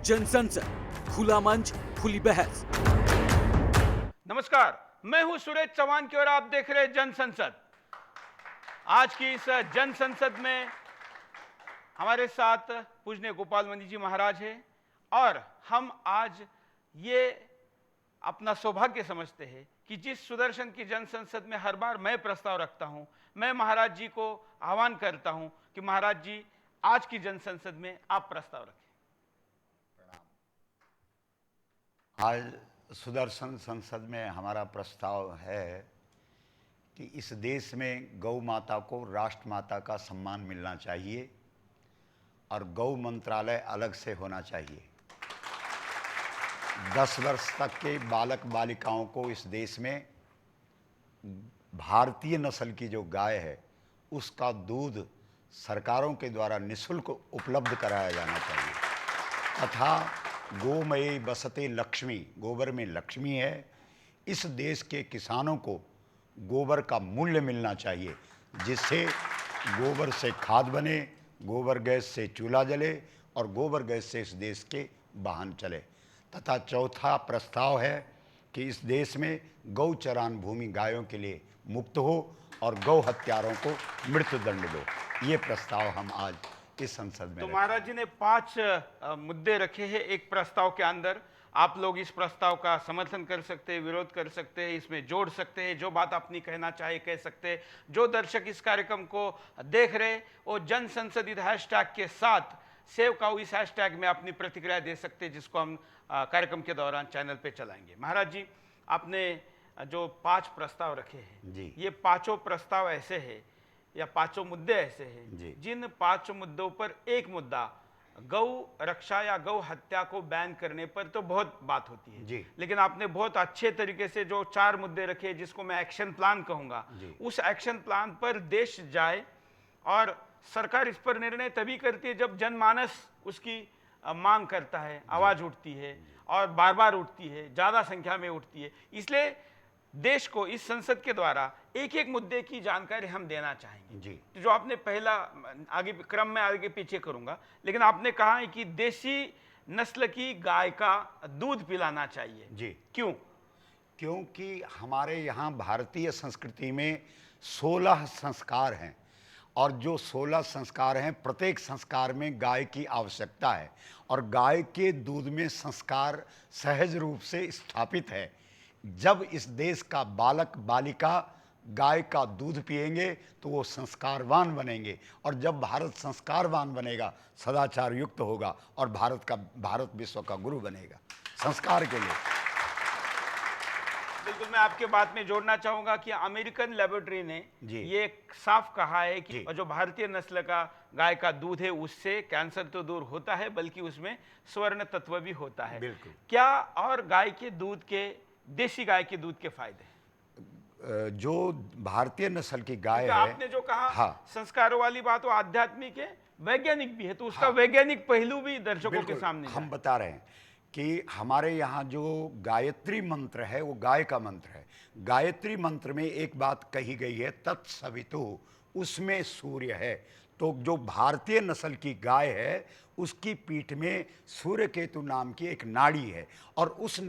जनसंसद, खुला मंच, खुली बहस। नमस्कार, मैं हूं सुरेश चौहान की और आप देख रहे हैं जनसंसद। आज की इस जनसंसद में हमारे साथ पूजनीय गोपाल मणि जी महाराज हैं और हम आज ये अपना सौभाग्य समझते हैं कि जिस सुदर्शन की जनसंसद में हर बार मैं प्रस्ताव रखता हूं, मैं महाराज जी को आह्वान करता हूं कि महाराज जी आज की जनसंसद में आप प्रस्ताव रखें। आज सुदर्शन संसद में हमारा प्रस्ताव है कि इस देश में गौ माता को राष्ट्र माता का सम्मान मिलना चाहिए और गौ मंत्रालय अलग से होना चाहिए। 10 वर्ष तक के बालक बालिकाओं को इस देश में भारतीय नस्ल की जो गाय है उसका दूध सरकारों के द्वारा निःशुल्क उपलब्ध कराया जाना चाहिए तथा गोमयी बसते लक्ष्मी, गोबर में लक्ष्मी है। इस देश के किसानों को गोबर का मूल्य मिलना चाहिए जिससे गोबर से खाद बने, गोबर गैस से चूल्हा जले और गोबर गैस से इस देश के वाहन चले। तथा चौथा प्रस्ताव है कि इस देश में गौ चरान भूमि गायों के लिए मुक्त हो और गौ हत्यारों को मृत्युदंड दो। ये प्रस्ताव हम आज इस संसद में तो महाराज जी ने 5 मुद्दे रखे हैं एक प्रस्ताव के अंदर। आप लोग इस प्रस्ताव का समर्थन कर सकते हैं, विरोध कर सकते हैं, इसमें जोड़ सकते हैं, जो बात अपनी कहना चाहे कह सकते हैं। जो दर्शक इस कार्यक्रम को देख रहे वो जन संसद हैशटैग के साथ सेव काऊ इस हैशटैग में अपनी प्रतिक्रिया दे सकते हैं, जिसको हम कार्यक्रम के दौरान चैनल पे चलाएंगे। महाराज जी, आपने जो 5 प्रस्ताव रखे हैं जी, ये 5 प्रस्ताव ऐसे हैं या 5 मुद्दे ऐसे हैं जिन 5 मुद्दों पर एक मुद्दा गौ रक्षा या गौ हत्या को बैन करने पर तो बहुत बात होती है जी। लेकिन आपने बहुत अच्छे तरीके से जो 4 मुद्दे रखे जिसको मैं एक्शन प्लान कहूंगा, उस एक्शन प्लान पर देश जाए और सरकार इस पर निर्णय तभी करती है जब जनमानस उसकी मांग करता है, आवाज उठती है और बार बार उठती है, ज्यादा संख्या में उठती है। इसलिए देश को इस संसद के द्वारा एक एक मुद्दे की जानकारी हम देना चाहेंगे जी। तो जो आपने पहला, आगे क्रम में आगे पीछे करूंगा, लेकिन आपने कहा है कि देसी नस्ल की गाय का दूध पिलाना चाहिए जी। क्यों? क्योंकि हमारे यहाँ भारतीय संस्कृति में 16 संस्कार हैं और जो 16 संस्कार हैं प्रत्येक संस्कार में गाय की आवश्यकता है और गाय के दूध में संस्कार सहज रूप से स्थापित है। जब इस देश का बालक बालिका गाय का दूध पिएंगे तो वो संस्कारवान बनेंगे और जब भारत संस्कारवान बनेगा, सदाचार युक्त होगा और भारत विश्व का गुरु बनेगा संस्कार के लिए। बिल्कुल, मैं आपके बात में जोड़ना चाहूंगा कि अमेरिकन लेबोरेटरी ने ये साफ कहा है कि जो भारतीय नस्ल का गाय का दूध है उससे कैंसर तो दूर होता है बल्कि उसमें स्वर्ण तत्व भी होता है। बिल्कुल। क्या और गाय के दूध के, देसी गाय के दूध के फायदे हैं? जो भारतीय नस्ल की गाय है, आपने जो कहा हाँ, संस्कारों वाली बात वो आध्यात्मिक है, वैज्ञानिक भी है, तो उसका वैज्ञानिक पहलू भी दर्शकों के सामने हम बता रहे हैं कि हमारे यहाँ जो गायत्री मंत्र है वो गाय का मंत्र है। गायत्री मंत्र में एक बात कही गई है, तत्सवितु, उसमें सूर्य है। तो जो भारतीय नस्ल की गाय है उसकी पीठ में सूर्य केतु नाम की एक नाड़ी है और उस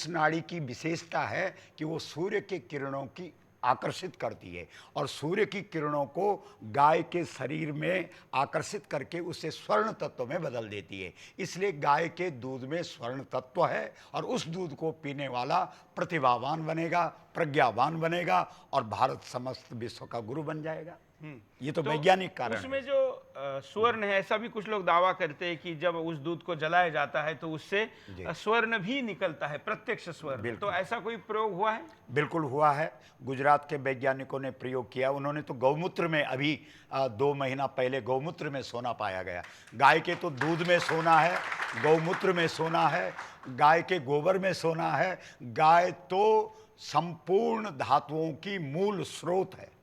नाड़ी की विशेषता है कि वो सूर्य के किरणों की आकर्षित करती है और सूर्य की किरणों को गाय के शरीर में आकर्षित करके उसे स्वर्ण तत्व में बदल देती है। इसलिए गाय के दूध में स्वर्ण तत्व है और उस दूध को पीने वाला प्रतिभावान बनेगा, प्रज्ञावान बनेगा और भारत समस्त विश्व का गुरु बन जाएगा। ये तो वैज्ञानिक कारण है। उसमें जो स्वर्ण है, ऐसा भी कुछ लोग दावा करते हैं कि जब उस दूध को जलाया जाता है तो उससे स्वर्ण भी निकलता है, प्रत्यक्ष स्वर्ण। तो ऐसा कोई प्रयोग हुआ है? बिल्कुल हुआ है। गुजरात के वैज्ञानिकों ने प्रयोग किया। उन्होंने तो गौमूत्र में अभी 2 महीना पहले गौमूत्र में सोना पाया गया। गाय के तो दूध में सोना है, गौमूत्र में सोना है, गाय के गोबर में सोना है। गाय तो संपूर्ण धातुओं की मूल स्रोत है।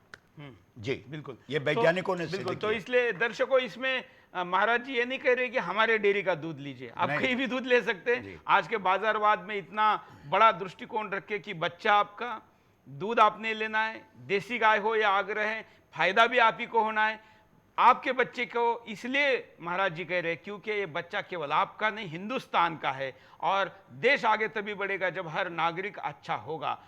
जी बिल्कुल, ये वैज्ञानिकों ने बिल्कुल। तो इसलिए दर्शकों इसमें महाराज जी ये नहीं कह रहे कि हमारे डेयरी का दूध लीजिए, आप कहीं भी दूध ले सकते हैं। आज के बाजारवाद में इतना बड़ा दृष्टिकोण रखे कि बच्चा आपका, दूध आपने लेना है, देसी गाय हो या आग्रह है, फायदा भी आप ही को होना है, आपके बच्चे को इसलिए महाराज जी कह रहे हैं क्योंकि ये बच्चा केवल आपका नहीं, हिंदुस्तान का है, और देश आगे तभी बढ़ेगा जब हर नागरिक अच्छा होगा।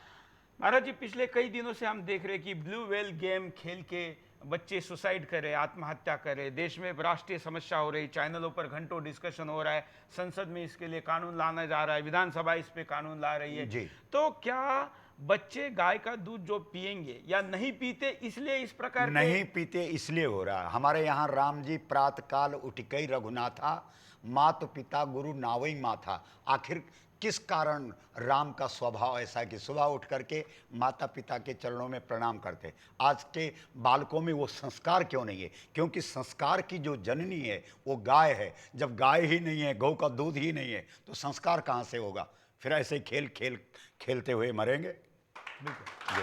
महाराज जी, पिछले कई दिनों से हम देख रहे हैं कि ब्लू व्हेल गेम खेल के बच्चे सुसाइड कर रहे, आत्महत्या कर रहे, देश में राष्ट्रीय समस्या हो रही, चैनलों पर घंटों डिस्कशन हो रहा है, संसद में इसके लिए कानून लाना जा रहा है, विधानसभा इस पे कानून ला रही है। जी। तो क्या बच्चे गाय का दूध जो पिएंगे या नहीं पीते इसलिए इस प्रकार नहीं पीते इसलिए हो रहा है। हमारे यहाँ राम जी प्रातः काल उठिकई रघुनाथा, मात पिता गुरु नावई माथा। आखिर किस कारण राम का स्वभाव ऐसा है कि सुबह उठ करके माता पिता के चरणों में प्रणाम करते। आज के बालकों में वो संस्कार क्यों नहीं है? क्योंकि संस्कार की जो जननी है वो गाय है। जब गाय ही नहीं है, गौ का दूध ही नहीं है, तो संस्कार कहाँ से होगा? फिर ऐसे खेलते हुए मरेंगे।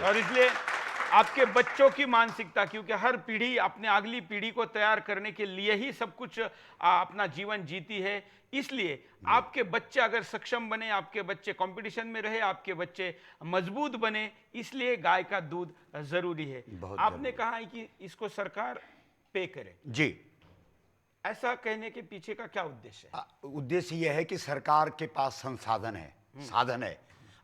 और इसलिए आपके बच्चों की मानसिकता, क्योंकि हर पीढ़ी अपने अगली पीढ़ी को तैयार करने के लिए ही सब कुछ अपना जीवन जीती है, इसलिए आपके बच्चे अगर सक्षम बने, आपके बच्चे कंपटीशन में रहे, आपके बच्चे मजबूत बने, इसलिए गाय का दूध जरूरी है। आपने कहा है कि इसको सरकार पे करे जी। ऐसा कहने के पीछे का क्या उद्देश्य है? उद्देश्य यह है कि सरकार के पास संसाधन है, साधन है।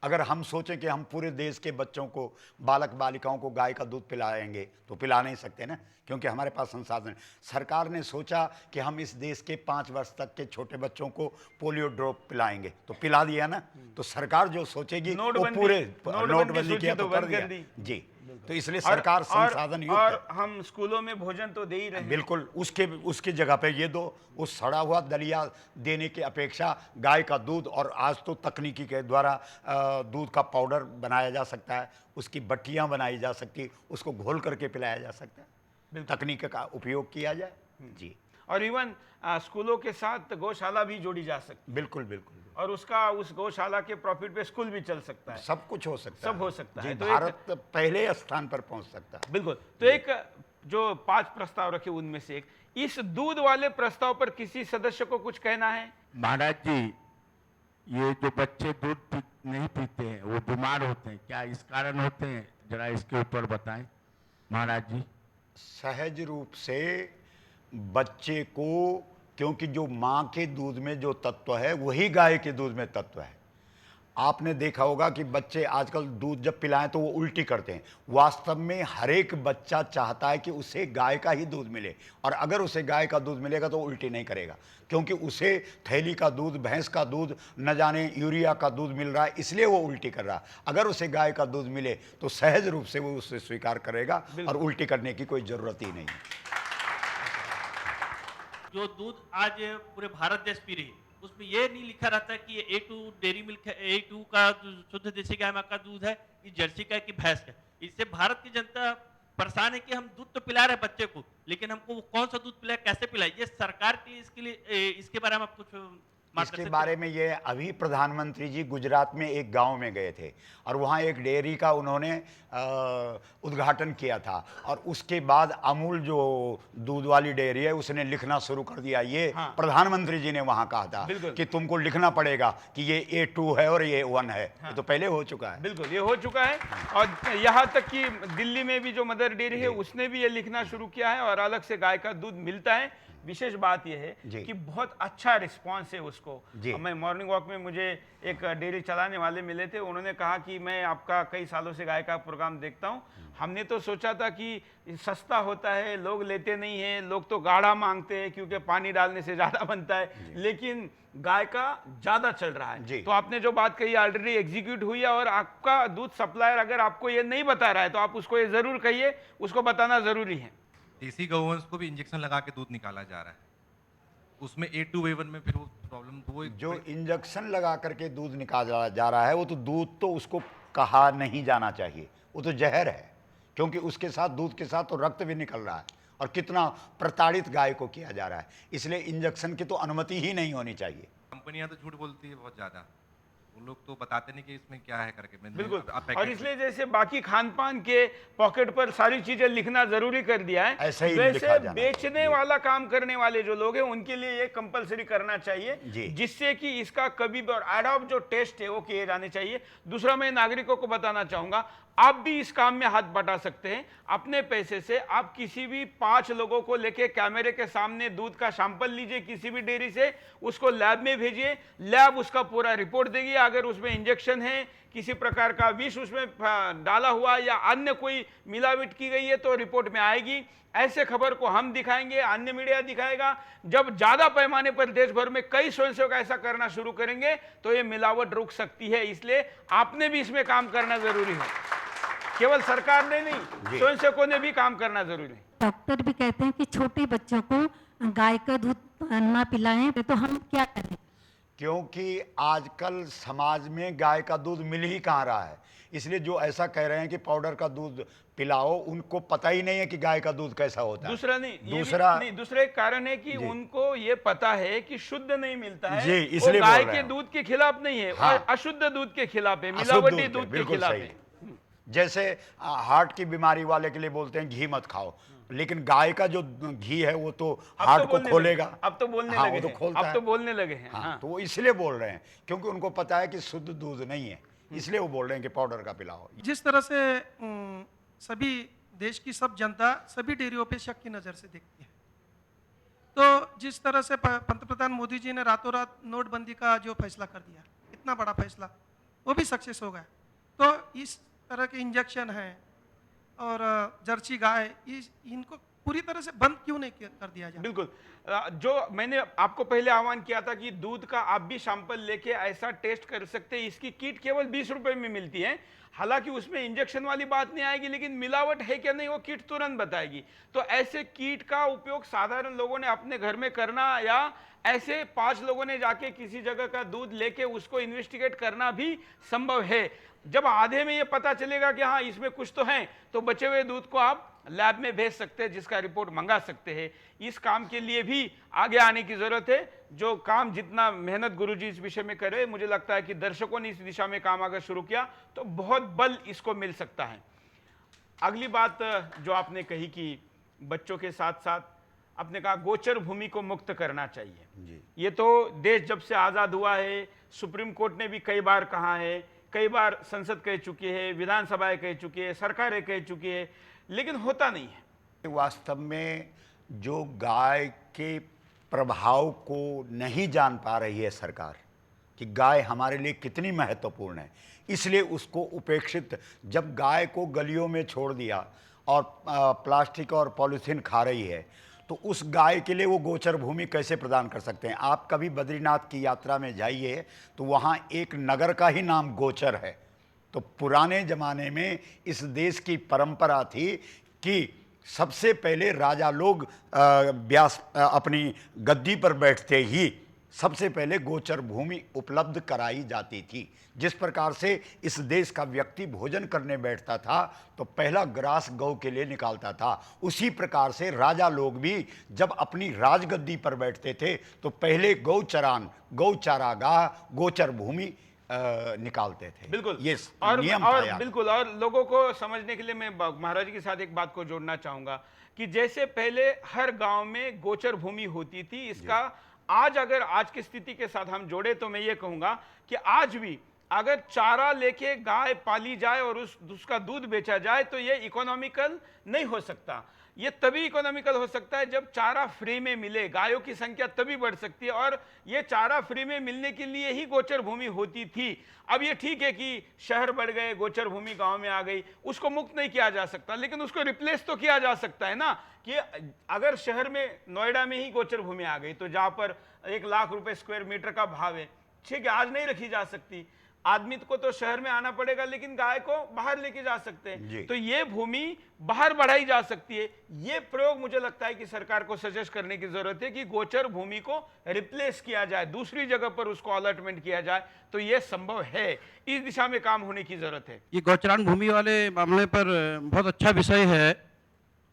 अगर हम सोचें कि हम पूरे देश के बच्चों को, बालक बालिकाओं को गाय का दूध पिलाएंगे तो पिला नहीं सकते ना, क्योंकि हमारे पास संसाधन है। सरकार ने सोचा कि हम इस देश के 5 वर्ष तक के छोटे बच्चों को पोलियो ड्रॉप पिलाएंगे तो पिला दिया ना। तो सरकार जो सोचेगी वो पूरे नोटबंदी किया तो कर दिया जी। तो इसलिए सरकार संसाधन युक्त और हम स्कूलों में भोजन तो दे ही रहे हैं। बिल्कुल, उसके जगह पे ये दो, उस सड़ा हुआ दलिया देने की अपेक्षा गाय का दूध, और आज तो तकनीकी के द्वारा दूध का पाउडर बनाया जा सकता है, उसकी बट्टियां बनाई जा सकती, उसको घोल करके पिलाया जा सकता है, तकनीक का उपयोग किया जाए जी। और इवन स्कूलों के साथ गौशाला भी जोड़ी जा सकती है। बिल्कुल बिल्कुल। और उस गौशाला के प्रॉफिट पे स्कूल भी चल सकता है, सब कुछ हो सकता है, सब हो सकता है। तो भारत पहले स्थान पर पहुंच सकता है। बिल्कुल। तो एक जो 5 प्रस्ताव रखे उनमें से एक, इस दूध वाले प्रस्ताव पर किसी सदस्य को कुछ कहना है? महाराज जी, ये जो बच्चे दूध नहीं पीते हैं वो बीमार होते हैं, क्या इस कारण होते हैं? जरा इसके ऊपर बताएं महाराज जी। सहज रूप से बच्चे को, क्योंकि जो माँ के दूध में जो तत्व है वही गाय के दूध में तत्व है। आपने देखा होगा कि बच्चे आजकल दूध जब पिलाएं तो वो उल्टी करते हैं। वास्तव में हर एक बच्चा चाहता है कि उसे गाय का ही दूध मिले, और अगर उसे गाय का दूध मिलेगा तो उल्टी नहीं करेगा, क्योंकि उसे थैली का दूध, भैंस का दूध, न जाने यूरिया का दूध मिल रहा है, इसलिए वो उल्टी कर रहा है। अगर उसे गाय का दूध मिले तो सहज रूप से वो उसे स्वीकार करेगा और उल्टी करने की कोई जरूरत ही नहीं। जो दूध आज पूरे भारत देश पी रही है, उसमें ये नहीं लिखा रहता कि ये A2 डेयरी मिल्क है, A2 का शुद्ध देसी गाय माँ का दूध है, ये जर्सी का है कि भैंस का। इससे भारत की जनता परेशान है कि हम दूध तो पिला रहे हैं बच्चे को, लेकिन हमको वो कौन सा दूध पिलाए, कैसे पिलाए, ये सरकार की इसके लिए, इसके बारे में आप कुछ इसके बारे में ये अभी प्रधानमंत्री जी गुजरात में एक गांव में गए थे और वहाँ एक डेयरी का उन्होंने उद्घाटन किया था, और उसके बाद अमूल जो दूध वाली डेयरी है उसने लिखना शुरू कर दिया। ये प्रधानमंत्री जी ने वहाँ कहा था कि तुमको लिखना पड़ेगा कि ये A2 है और ये 1 है। ये तो पहले हो चुका है। बिल्कुल, ये हो चुका है। और यहाँ तक कि दिल्ली में भी जो मदर डेयरी है उसने भी ये लिखना शुरू किया है और अलग से गाय का दूध मिलता है। विशेष बात यह है कि बहुत अच्छा रिस्पांस है उसको। मैं मॉर्निंग वॉक में, मुझे एक डेयरी चलाने वाले मिले थे, उन्होंने कहा कि मैं आपका कई सालों से गाय का प्रोग्राम देखता हूं, हमने तो सोचा था कि सस्ता होता है, लोग लेते नहीं हैं, लोग तो गाढ़ा मांगते हैं क्योंकि पानी डालने से ज्यादा बनता है, लेकिन गाय का ज्यादा चल रहा है। तो आपने जो बात कही ऑलरेडी एग्जीक्यूट हुई है, और आपका दूध सप्लायर अगर आपको ये नहीं बता रहा है तो आप उसको ये जरूर कहिए, उसको बताना जरूरी है। देसी गौवंश को भी इंजेक्शन लगा के दूध निकाला जा रहा है, उसमें A2 A1 में फिर वो प्रॉब्लम, तो वो जो इंजेक्शन लगा करके दूध निकाला जा रहा है वो तो दूध तो उसको कहा नहीं जाना चाहिए, वो तो जहर है, क्योंकि उसके साथ, दूध के साथ तो रक्त भी निकल रहा है, और कितना प्रताड़ित गाय को किया जा रहा है। इसलिए इंजेक्शन की तो अनुमति ही नहीं होनी चाहिए। कंपनियां तो झूठ बोलती है बहुत ज्यादा, वो लोग तो बताते नहीं कि इसमें क्या है करके। बिल्कुल, और इसलिए जैसे बाकी खान पान के पॉकेट पर सारी चीजें लिखना जरूरी कर दिया है, ऐसे ही वैसे बेचने वाला काम करने वाले जो लोग हैं उनके लिए ये कंपलसरी करना चाहिए, जिससे कि इसका कभी और एडॉप्ट जो टेस्ट है वो किए जाने चाहिए। दूसरा, मैं नागरिकों को बताना चाहूंगा, आप भी इस काम में हाथ बटा सकते हैं। अपने पैसे से आप किसी भी 5 लोगों को लेके कैमरे के सामने दूध का सैंपल लीजिए किसी भी डेयरी से, उसको लैब में भेजिए, लैब उसका पूरा रिपोर्ट देगी। अगर उसमें इंजेक्शन है, किसी प्रकार का विष उसमें डाला हुआ या अन्य कोई मिलावट की गई है तो रिपोर्ट में आएगी। ऐसे खबर को हम दिखाएंगे, अन्य मीडिया दिखाएगा। जब ज्यादा पैमाने पर देश भर में कई स्वयंसेवक ऐसा करना शुरू करेंगे तो ये मिलावट रुक सकती है। इसलिए आपने भी इसमें काम करना जरूरी है, केवल सरकार ने नहीं, स्वयंसेवकों ने भी काम करना जरूरी है। डॉक्टर भी कहते हैं कि छोटे बच्चों को गाय का दूध ना पिलाएं, तो हम क्या करें? क्योंकि आजकल समाज में गाय का दूध मिल ही कहाँ रहा है, इसलिए जो ऐसा कह रहे हैं कि पाउडर का दूध पिलाओ, उनको पता ही नहीं है कि गाय का दूध कैसा होता है। दूसरा नहीं, दूसरा एक कारण है कि उनको ये पता है कि शुद्ध नहीं मिलता है। जी, इसलिए गाय बोल रहे के हैं। दूध के खिलाफ नहीं है, हाँ। और अशुद्ध दूध के खिलाफ है, मिलावटी दूध के बिल्कुल खिलाफ सही। है। जैसे हार्ट की बीमारी वाले के लिए बोलते हैं घी मत खाओ, लेकिन गाय का जो घी है वो तो हार्ट को खोलेगा। अब तो बोलने हाँ, लगे वो तो हैं, खोलता अब है। तो बोलने लगे हैं। हाँ, हाँ। तो वो इसलिए बोल रहे हैं क्योंकि उनको पता है कि शुद्ध दूध नहीं है, इसलिए वो बोल रहे हैं कि पाउडर का पिलाओ। जिस तरह से सभी देश की सब जनता सभी डेयरियों पे शक की नज़र से देखती है, तो जिस तरह से पंतप्रधान मोदी जी ने रातों रात नोटबंदी का जो फैसला कर दिया, इतना बड़ा फैसला, वो भी सक्सेस हो गया। तो इस तरह के इंजेक्शन हैं और जर्सी गाय, इनको पूरी तरह से बंद क्यों नहीं कर दिया जाए? बिल्कुल, जो मैंने आपको पहले आह्वान किया था कि दूध का आप भी सैंपल लेके ऐसा टेस्ट कर सकते हैं। इसकी किट केवल 20 रुपए में मिलती है, हालांकि उसमें इंजेक्शन वाली बात नहीं आएगी, लेकिन मिलावट है क्या नहीं वो किट तुरंत बताएगी। तो ऐसे किट का उपयोग साधारण लोगों ने अपने घर में करना, या ऐसे 5 लोगों ने जाके किसी जगह का दूध लेके उसको इन्वेस्टिगेट करना भी संभव है। जब आधे में ये पता चलेगा कि हाँ इसमें कुछ तो है, तो बचे हुए दूध को आप लैब में भेज सकते हैं, जिसका रिपोर्ट मंगा सकते हैं। इस काम के लिए भी आगे आने की जरूरत है। जो काम जितना मेहनत गुरुजी इस विषय में करे, मुझे लगता है कि दर्शकों ने इस दिशा में काम अगर शुरू किया तो बहुत बल इसको मिल सकता है। अगली बात जो आपने कही कि बच्चों के साथ साथ आपने कहा गोचर भूमि को मुक्त करना चाहिए जी। ये तो देश जब से आजाद हुआ है, सुप्रीम कोर्ट ने भी कई बार कहा है, कई बार संसद कह चुकी है, विधानसभाएं कह चुकी है, सरकारें कह चुकी है, लेकिन होता नहीं है। वास्तव में जो गाय के प्रभाव को नहीं जान पा रही है सरकार कि गाय हमारे लिए कितनी महत्वपूर्ण है, इसलिए उसको उपेक्षित, जब गाय को गलियों में छोड़ दिया और प्लास्टिक और पॉलीथीन खा रही है, तो उस गाय के लिए वो गोचर भूमि कैसे प्रदान कर सकते हैं? आप कभी बद्रीनाथ की यात्रा में जाइए तो वहाँ एक नगर का ही नाम गोचर है। तो पुराने ज़माने में इस देश की परंपरा थी कि सबसे पहले राजा लोग अपनी गद्दी पर बैठते ही सबसे पहले गोचर भूमि उपलब्ध कराई जाती थी। जिस प्रकार से इस देश का व्यक्ति भोजन करने बैठता था तो पहला ग्रास गौ के लिए निकालता था, उसी प्रकार से राजा लोग भी जब अपनी राजगद्दी पर बैठते थे तो पहले गौ चारागाह, गोचर भूमि निकालते थे। बिल्कुल, ये और नियम और था। बिल्कुल, और लोगों को समझने के लिए मैं महाराज जी के साथ एक बात को जोड़ना चाहूंगा कि जैसे पहले हर गांव में गोचर भूमि होती थी, इसका आज अगर आज की स्थिति के साथ हम जोड़े तो मैं ये कहूंगा कि आज भी अगर चारा लेके गाय पाली जाए और उसका दूध बेचा जाए तो ये इकोनॉमिकल नहीं हो सकता। ये तभी इकोनॉमिकल हो सकता है जब चारा फ्री में मिले, गायों की संख्या तभी बढ़ सकती है, और ये चारा फ्री में मिलने के लिए ही गोचर भूमि होती थी। अब ये ठीक है कि शहर बढ़ गए, गोचर भूमि गांव में आ गई, उसको मुक्त नहीं किया जा सकता, लेकिन उसको रिप्लेस तो किया जा सकता है ना। कि अगर शहर में नोएडा में ही गोचर भूमि आ गई तो जहां पर 1 लाख रुपए स्क्वायर मीटर का भाव है, ठीक है, आज नहीं रखी जा सकती, आदमी को तो शहर में आना पड़ेगा, लेकिन गाय को बाहर लेके जा सकते हैं, तो ये भूमि बाहर बढ़ाई जा सकती है। ये प्रयोग मुझे लगता है कि सरकार को सजेस्ट करने की जरूरत है कि गोचर भूमि को रिप्लेस किया जाए, दूसरी जगह पर उसको अलॉटमेंट किया जाए, तो ये संभव है। इस दिशा में काम होने की जरूरत है। ये गोचरान भूमि वाले मामले पर बहुत अच्छा विषय है,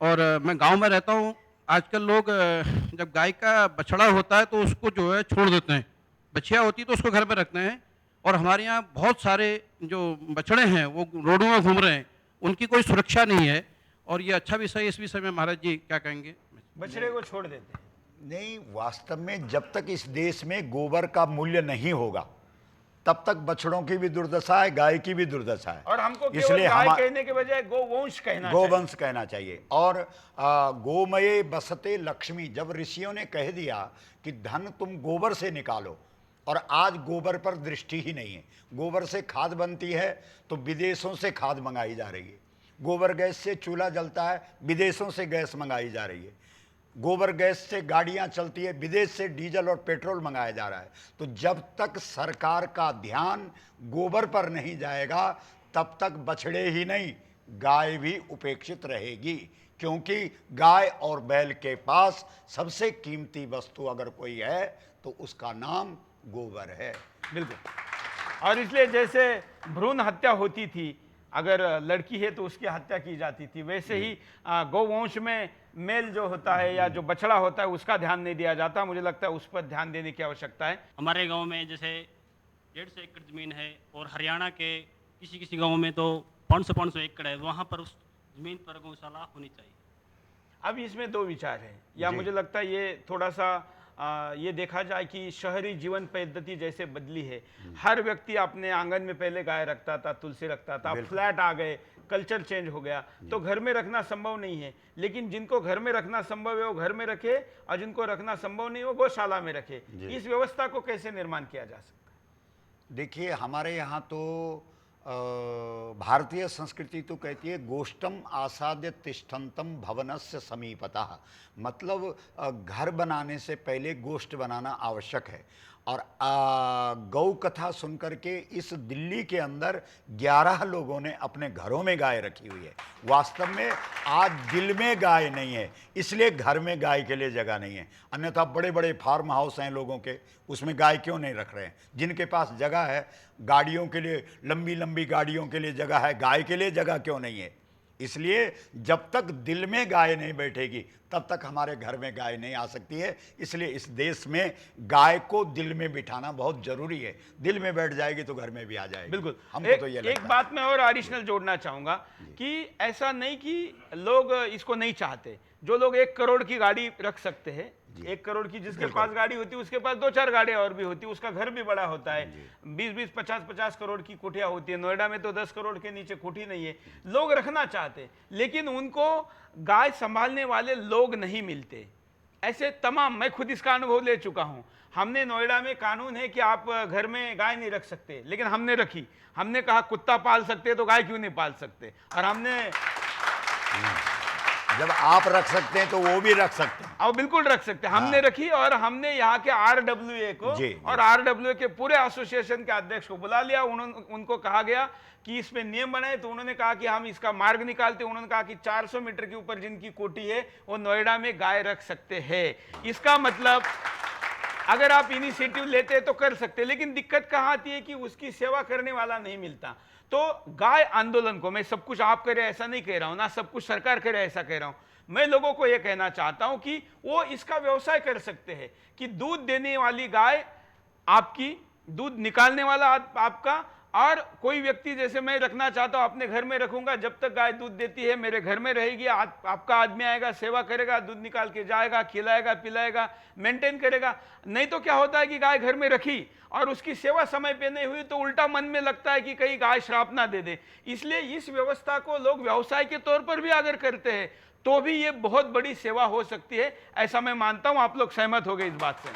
और मैं गांव में रहता हूं। आजकल लोग जब गाय का बछड़ा होता है तो उसको जो है छोड़ देते हैं, बछिया होती है तो उसको घर में रखते हैं, और हमारे यहाँ बहुत सारे जो बछड़े हैं वो रोडों में घूम रहे हैं, उनकी कोई सुरक्षा नहीं है। और ये अच्छा विषय, इस विषय में महाराज जी क्या कहेंगे? बछड़े को छोड़ देते हैं। नहीं, वास्तव में जब तक इस देश में गोबर का मूल्य नहीं होगा तब तक बछड़ों की भी दुर्दशा है, गाय की भी दुर्दशा है। और हमको केवल इसलिए गाय हम कहने के बजाय गोवंश कहना चाहिए। गोवंश कहना चाहिए। और गोमये बसते लक्ष्मी, जब ऋषियों ने कह दिया कि धन तुम गोबर से निकालो, और आज गोबर पर दृष्टि ही नहीं है। गोबर से खाद बनती है तो विदेशों से खाद मंगाई जा रही है। गोबर गैस से चूल्हा जलता है, विदेशों से गैस मंगाई जा रही है। गोबर गैस से गाड़ियां चलती है, विदेश से डीजल और पेट्रोल मंगाया जा रहा है। तो जब तक सरकार का ध्यान गोबर पर नहीं जाएगा, तब तक बछड़े ही नहीं, गाय भी उपेक्षित रहेगी। क्योंकि गाय और बैल के पास सबसे कीमती वस्तु अगर कोई है तो उसका नाम गोबर है। बिल्कुल। और इसलिए जैसे भ्रूण हत्या होती थी, अगर लड़की है तो उसकी हत्या की जाती थी, वैसे ही गौवंश में मेल जो होता है या जो बछड़ा होता है उसका ध्यान नहीं दिया जाता। मुझे लगता है उस पर ध्यान देने की आवश्यकता है। हमारे गांव में जैसे 150 एकड़ ज़मीन है और हरियाणा के किसी किसी गांव में तो 500 एकड़ है, वहाँ पर उस ज़मीन पर गौशाला होनी चाहिए। अब इसमें दो विचार हैं, या जी। मुझे लगता है ये थोड़ा सा ये देखा जाए कि शहरी जीवन पद्धति जैसे बदली है। हर व्यक्ति अपने आंगन में पहले गाय रखता था, तुलसी रखता था, फ्लैट आ गए, कल्चर चेंज हो गया, तो घर में रखना संभव नहीं है। लेकिन जिनको घर में रखना संभव है वो घर में रखे, और जिनको रखना संभव नहीं है वो गौशाला में रखे। इस व्यवस्था को कैसे निर्माण किया जा सकता है? देखिए, हमारे यहाँ तो भारतीय संस्कृति तो कहती है गोष्ठम आसाद्य तिष्ठन्तम भवनस्य समीपतः, मतलब घर बनाने से पहले गोष्ठ बनाना आवश्यक है। और गौ कथा सुनकर के इस दिल्ली के अंदर 11 लोगों ने अपने घरों में गाय रखी हुई है। वास्तव में आज दिल में गाय नहीं है, इसलिए घर में गाय के लिए जगह नहीं है। अन्यथा बड़े बड़े फार्म हाउस हैं लोगों के, उसमें गाय क्यों नहीं रख रहे हैं? जिनके पास जगह है, गाड़ियों के लिए, लंबी लंबी गाड़ियों के लिए जगह है, गाय के लिए जगह क्यों नहीं है? इसलिए जब तक दिल में गाय नहीं बैठेगी तब तक हमारे घर में गाय नहीं आ सकती है। इसलिए इस देश में गाय को दिल में बिठाना बहुत जरूरी है। दिल में बैठ जाएगी तो घर में भी आ जाएगी। बिल्कुल। हमको तो ये लगता एक है। बात मैं और एडिशनल जोड़ना चाहूंगा कि ऐसा नहीं कि लोग इसको नहीं चाहते। जो लोग 1 करोड़ की गाड़ी रख सकते हैं, 1 करोड़ की जिसके पास गाड़ी होती है उसके पास 2-4 गाड़ियां और भी होती है, उसका घर भी बड़ा होता है। 20-20, 50-50 करोड़ की कोठियां होती है। नोएडा में तो 10 करोड़ के नीचे कोठी नहीं है। लोग रखना चाहते, लेकिन उनको गाय संभालने वाले लोग नहीं मिलते। ऐसे तमाम, मैं खुद इसका अनुभव ले चुका हूं। हमने नोएडा में कानून है कि आप घर में गाय नहीं रख सकते, लेकिन हमने रखी। हमने कहा कुत्ता पाल सकते तो गाय क्यों नहीं पाल सकते, और हमने जब आप रख सकते हैं तो वो भी रख सकते हैं। अब बिल्कुल रख सकते हैं। हमने रखी, और हमने यहाँ के RWA को और RWA के पूरे एसोसिएशन के अध्यक्ष को बुला लिया। उनको कहा गया कि इसमें नियम बनाए, तो उन्होंने कहा कि हम इसका मार्ग निकालते। उन्होंने कहा कि 400 मीटर के ऊपर जिनकी कोठी है वो नोएडा में गाय रख सकते हैं। इसका मतलब अगर आप इनिशिएटिव लेते तो कर सकते, लेकिन दिक्कत कहाँ आती है कि उसकी सेवा करने वाला नहीं मिलता। तो गाय आंदोलन को, मैं सब कुछ आप करे ऐसा नहीं कह रहा हूं, ना सब कुछ सरकार करे ऐसा कह रहा हूं। मैं लोगों को यह कहना चाहता हूं कि वो इसका व्यवसाय कर सकते हैं कि दूध देने वाली गाय आपकी, दूध निकालने वाला आपका, और कोई व्यक्ति जैसे मैं रखना चाहता हूं अपने घर में रखूंगा, जब तक गाय दूध देती है मेरे घर में रहेगी। आपका आदमी आएगा, सेवा करेगा, दूध निकाल के जाएगा, खिलाएगा, पिलाएगा, मेंटेन करेगा। नहीं तो क्या होता है कि गाय घर में रखी और उसकी सेवा समय पे नहीं हुई तो उल्टा मन में लगता है कि कहीं गाय श्राप ना दे दे। इसलिए इस व्यवस्था को लोग व्यवसाय के तौर पर भी अगर करते हैं तो भी ये बहुत बड़ी सेवा हो सकती है, ऐसा मैं मानता हूं। आप लोग सहमत हो गए इस बात से,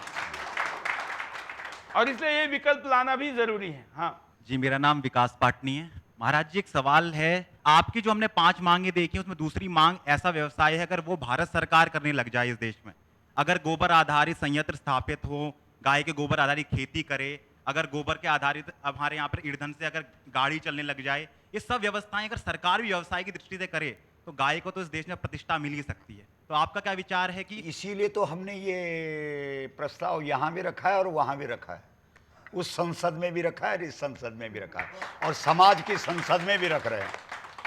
और इसलिए ये विकल्प लाना भी जरूरी है। हाँ जी, मेरा नाम विकास पाटनी है। महाराज जी, एक सवाल है, आपकी जो हमने 5 मांगे देखी उसमें दूसरी मांग ऐसा व्यवसाय है, अगर वो भारत सरकार करने लग जाए इस देश में, अगर गोबर आधारित संयंत्र स्थापित हो, गाय के गोबर आधारित खेती करे, अगर गोबर के आधारित हमारे यहाँ पर ईंधन से अगर गाड़ी चलने लग जाए, ये सब व्यवस्थाएं अगर सरकार भी व्यवसाय की दृष्टि से करे तो गाय को तो इस देश में प्रतिष्ठा मिल ही सकती है। तो आपका क्या विचार है? कि इसीलिए तो हमने ये प्रस्ताव यहाँ भी रखा है और वहाँ भी रखा है, उस संसद में भी रखा है और इस संसद में भी रखा है, और समाज की संसद में भी रख रहे हैं।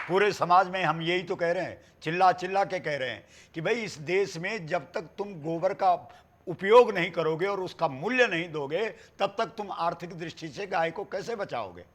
पूरे समाज में हम यही तो कह रहे हैं, चिल्ला चिल्ला के कह रहे हैं कि भाई इस देश में जब तक तुम गोबर का उपयोग नहीं करोगे और उसका मूल्य नहीं दोगे, तब तक तुम आर्थिक दृष्टि से गाय को कैसे बचाओगे?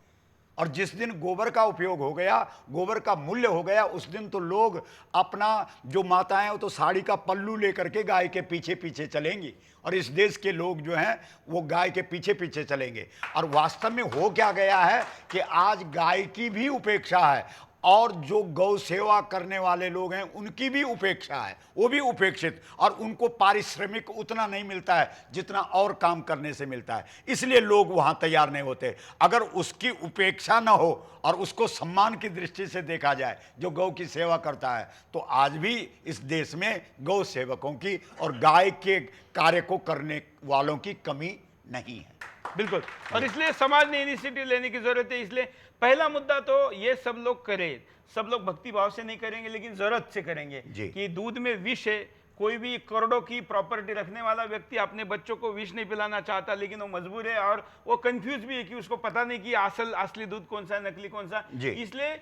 और जिस दिन गोबर का उपयोग हो गया, गोबर का मूल्य हो गया, उस दिन तो लोग अपना जो माताएं, वो तो साड़ी का पल्लू लेकर के गाय के पीछे पीछे चलेंगी, और इस देश के लोग जो हैं वो गाय के पीछे पीछे चलेंगे। और वास्तव में हो क्या गया है कि आज गाय की भी उपेक्षा है, और जो गौ सेवा करने वाले लोग हैं उनकी भी उपेक्षा है, वो भी उपेक्षित, और उनको पारिश्रमिक उतना नहीं मिलता है जितना और काम करने से मिलता है, इसलिए लोग वहां तैयार नहीं होते। अगर उसकी उपेक्षा न हो और उसको सम्मान की दृष्टि से देखा जाए जो गौ की सेवा करता है, तो आज भी इस देश में गौ सेवकों की और गाय के कार्य को करने वालों की कमी नहीं है। बिल्कुल, और इसलिए समाज ने इनिशिएटिव लेने की जरूरत है। इसलिए पहला मुद्दा तो ये सब लोग करें, सब लोग भक्ति भाव से नहीं करेंगे लेकिन जरूरत से करेंगे कि दूध में विष है। कोई भी करोड़ों की प्रॉपर्टी रखने वाला व्यक्ति अपने बच्चों को विष नहीं पिलाना चाहता, लेकिन वो मजबूर है, और वो कंफ्यूज भी है कि उसको पता नहीं कि असली दूध कौन सा है, नकली कौन सा। इसलिए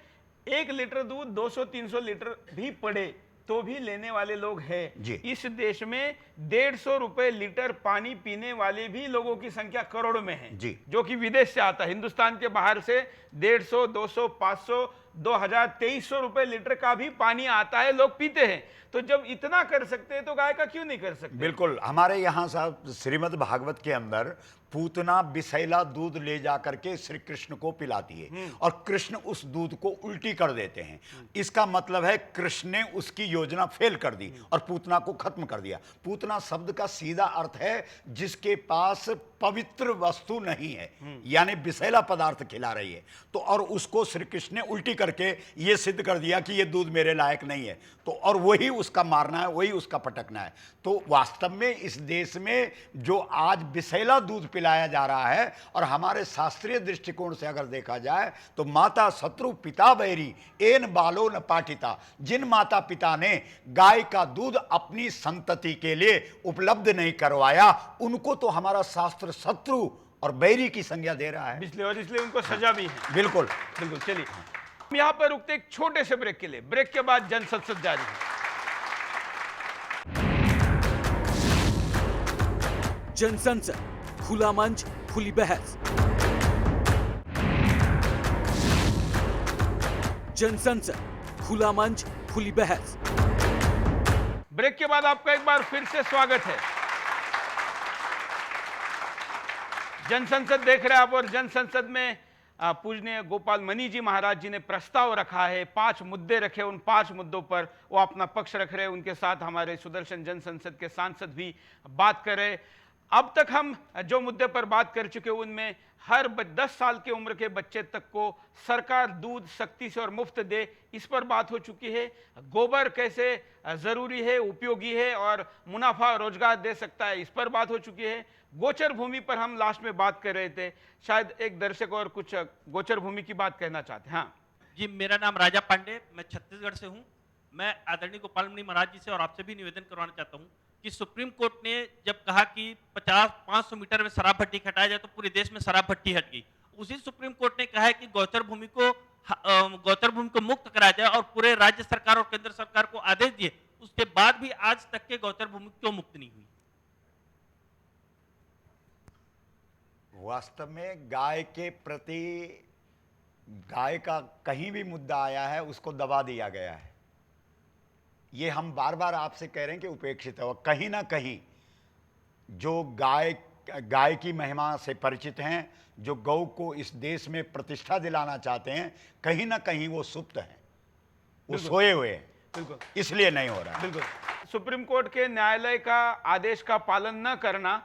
1 लीटर दूध 200-300 लीटर भी पड़े तो भी लेने वाले लोग हैं। इस देश में 150 रुपए लीटर पानी पीने वाले भी लोगों की संख्या करोड़ में है, जो कि विदेश से आता है। हिंदुस्तान के बाहर से 150, 200, 500, 2000, 2300 रुपए लीटर का भी पानी आता है, लोग पीते हैं। तो जब इतना कर सकते हैं तो गाय का क्यों नहीं कर सकते? बिल्कुल, हमारे यहाँ साहब श्रीमद् भागवत के अंदर पूतना विषैला दूध ले जाकर के श्री कृष्ण को पिलाती है, और कृष्ण उस दूध को उल्टी कर देते हैं। इसका मतलब है कृष्ण ने उसकी योजना फेल कर दी और पूतना को खत्म कर दिया। पूतना शब्द का सीधा अर्थ है जिसके पास पवित्र वस्तु नहीं है, यानी विषैला पदार्थ खिला रही है। तो और उसको श्री कृष्ण ने उल्टी करके ये सिद्ध कर दिया कि ये दूध मेरे लायक नहीं है, तो और वही उसका मारना है, वही उसका पटकना है। तो वास्तव में इस देश में जो आज विषैला दूध पिलाया जा रहा है, और हमारे शास्त्रीय दृष्टिकोण से अगर देखा जाए तो माता शत्रु पिता बैरी एन बालो न पाठिता, जिन माता पिता ने गाय का दूध अपनी संतति के लिए उपलब्ध नहीं करवाया, उनको तो हमारा शास्त्र शत्रु और बैरी की संज्ञा दे रहा है, इसलिए उनको सजा भी है। बिल्कुल बिल्कुल। चलिए हम यहाँ पर रुकते एक छोटे से ब्रेक के लिए, ब्रेक के बाद जनसंसद जारी है। जनसंसद, खुला मंच, खुली बहस। जनसंसद, खुला मंच, खुली बहस। ब्रेक के बाद आपका एक बार फिर से स्वागत है। जनसंसद देख रहे हैं आप, और जनसंसद में पूजनीय गोपाल मनी जी महाराज जी ने प्रस्ताव रखा है, 5 मुद्दे रखे, उन 5 मुद्दों पर वो अपना पक्ष रख रहे हैं। उनके साथ हमारे सुदर्शन जनसंसद के सांसद भी बात कर रहे हैं। अब तक हम जो मुद्दे पर बात कर चुके हैं उनमें हर 10 साल की उम्र के बच्चे तक को सरकार दूध सख्ती से और मुफ्त दे, इस पर बात हो चुकी है। गोबर कैसे जरूरी है, उपयोगी है और मुनाफा रोजगार दे सकता है, इस पर बात हो चुकी है। गोचर भूमि पर हम लास्ट में बात कर रहे थे, शायद एक दर्शक और कुछ गोचर भूमि की बात कहना चाहते हैं। हाँ जी, मेरा नाम राजा पांडे, मैं छत्तीसगढ़ से हूँ। मैं आदरणीय गोपाल मणि महाराज जी से और आपसे भी निवेदन करवाना चाहता हूँ कि सुप्रीम कोर्ट ने जब कहा कि 50-500 मीटर में शराब भट्टी हटाया जाए तो पूरे देश में शराब भट्टी हट गई। उसी सुप्रीम कोर्ट ने कहा है कि गोचर भूमि को मुक्त कराया जाए और पूरे राज्य सरकार और केंद्र सरकार को आदेश दिए। उसके बाद भी आज तक के गोचर भूमि क्यों मुक्त नहीं हुई? वास्तव में गाय के प्रति गाय का कहीं भी मुद्दा आया है उसको दबा दिया गया है। ये हम बार बार आपसे कह रहे हैं कि उपेक्षित है, और कहीं ना कहीं जो गाय की महिमा से परिचित हैं, जो गौ को इस देश में प्रतिष्ठा दिलाना चाहते हैं, कहीं ना कहीं वो सुप्त हैं, वो सोए हुए हैं। बिल्कुल, इसलिए नहीं हो रहा है। बिल्कुल, सुप्रीम कोर्ट के न्यायालय का आदेश का पालन न करना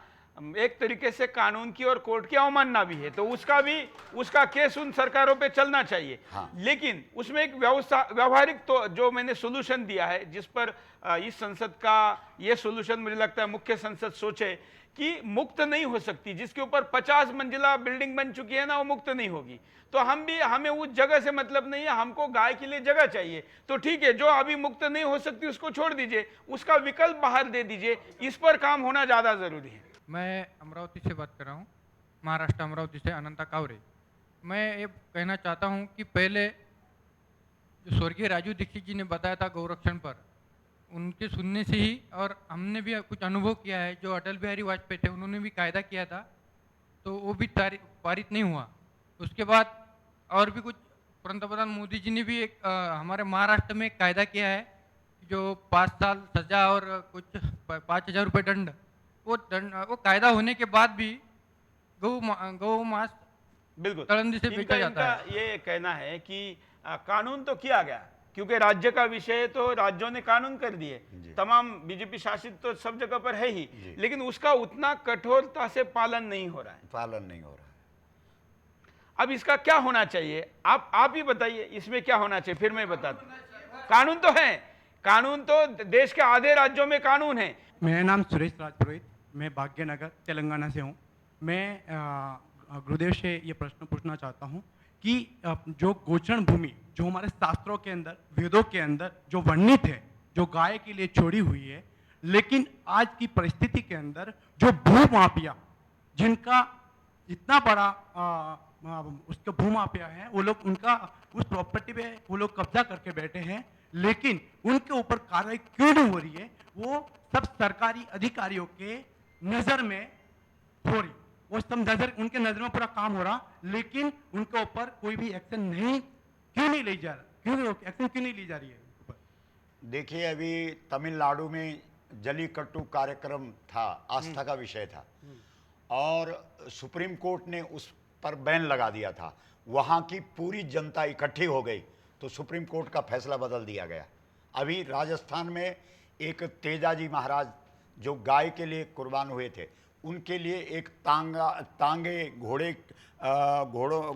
एक तरीके से कानून की और कोर्ट की अवमानना भी है, तो उसका केस उन सरकारों पे चलना चाहिए। लेकिन उसमें एक व्यवहारिक तो जो मैंने सोल्यूशन दिया है, जिस पर इस संसद का ये सोल्यूशन मुझे लगता है मुख्य संसद सोचे कि मुक्त नहीं हो सकती, जिसके ऊपर 50 मंजिला बिल्डिंग बन चुकी है ना, वो मुक्त नहीं होगी। तो हमें उस जगह से मतलब नहीं है, हमको गाय के लिए जगह चाहिए। तो ठीक है, जो अभी मुक्त नहीं हो सकती उसको छोड़ दीजिए, उसका विकल्प बाहर दे दीजिए, इस पर काम होना ज्यादा जरूरी है। मैं अमरावती से बात कर रहा हूँ, महाराष्ट्र अमरावती से अनंता कावरे। मैं ये कहना चाहता हूँ कि पहले जो स्वर्गीय राजू दीक्षित जी ने बताया था गौरक्षण पर, उनके सुनने से ही, और हमने भी कुछ अनुभव किया है, जो अटल बिहारी वाजपेयी थे उन्होंने भी कायदा किया था तो वो भी पारित नहीं हुआ। उसके बाद और भी कुछ पंतप्रधान मोदी जी ने भी एक हमारे महाराष्ट्र में एक कायदा किया है जो 5 साल सजा और कुछ 5,000 रुपये दंड, वो कायदा होने के बाद भी गौ मांस बिल्कुल तड़ंदी से बेचा जाता है। इनका ये कहना है कि कानून तो किया गया, क्योंकि राज्य का विषय है तो राज्यों ने कानून कर दिए, तमाम बीजेपी शासित तो सब जगह पर है ही, लेकिन उसका उतना कठोरता से पालन नहीं हो रहा है। अब इसका क्या होना चाहिए, आप ही बताइए, इसमें क्या होना चाहिए, फिर मैं बताता हूं। कानून तो है, कानून तो देश के आधे राज्यों में कानून है। मेरा नाम सुरेश राजपुरोहित, मैं भाग्यनगर तेलंगाना से हूँ। मैं गुरुदेव से ये प्रश्न पूछना चाहता हूँ कि जो गोचरण भूमि जो हमारे शास्त्रों के अंदर, वेदों के अंदर जो वर्णित है, जो गाय के लिए छोड़ी हुई है, लेकिन आज की परिस्थिति के अंदर जो भूमाफिया, जिनका इतना बड़ा उसके भूमाफिया है, वो लोग उनका उस प्रॉपर्टी पे वो लोग कब्जा करके बैठे हैं, लेकिन उनके ऊपर कार्रवाई क्यों नहीं हो रही है? वो सब सरकारी अधिकारियों के नजर में हो रही, वो सब नजर, उनके नजर में पूरा काम हो रहा, लेकिन उनके ऊपर कोई भी एक्शन क्यों नहीं ली जा रहा, एक्शन क्यों नहीं ली जा रही है? देखिए, अभी तमिलनाडु में जलीकट्टू कार्यक्रम था, आस्था का विषय था, और सुप्रीम कोर्ट ने उस पर बैन लगा दिया था। वहाँ की पूरी जनता इकट्ठी हो गई तो सुप्रीम कोर्ट का फैसला बदल दिया गया। अभी राजस्थान में एक तेजाजी महाराज जो गाय के लिए कुर्बान हुए थे, उनके लिए एक तांगे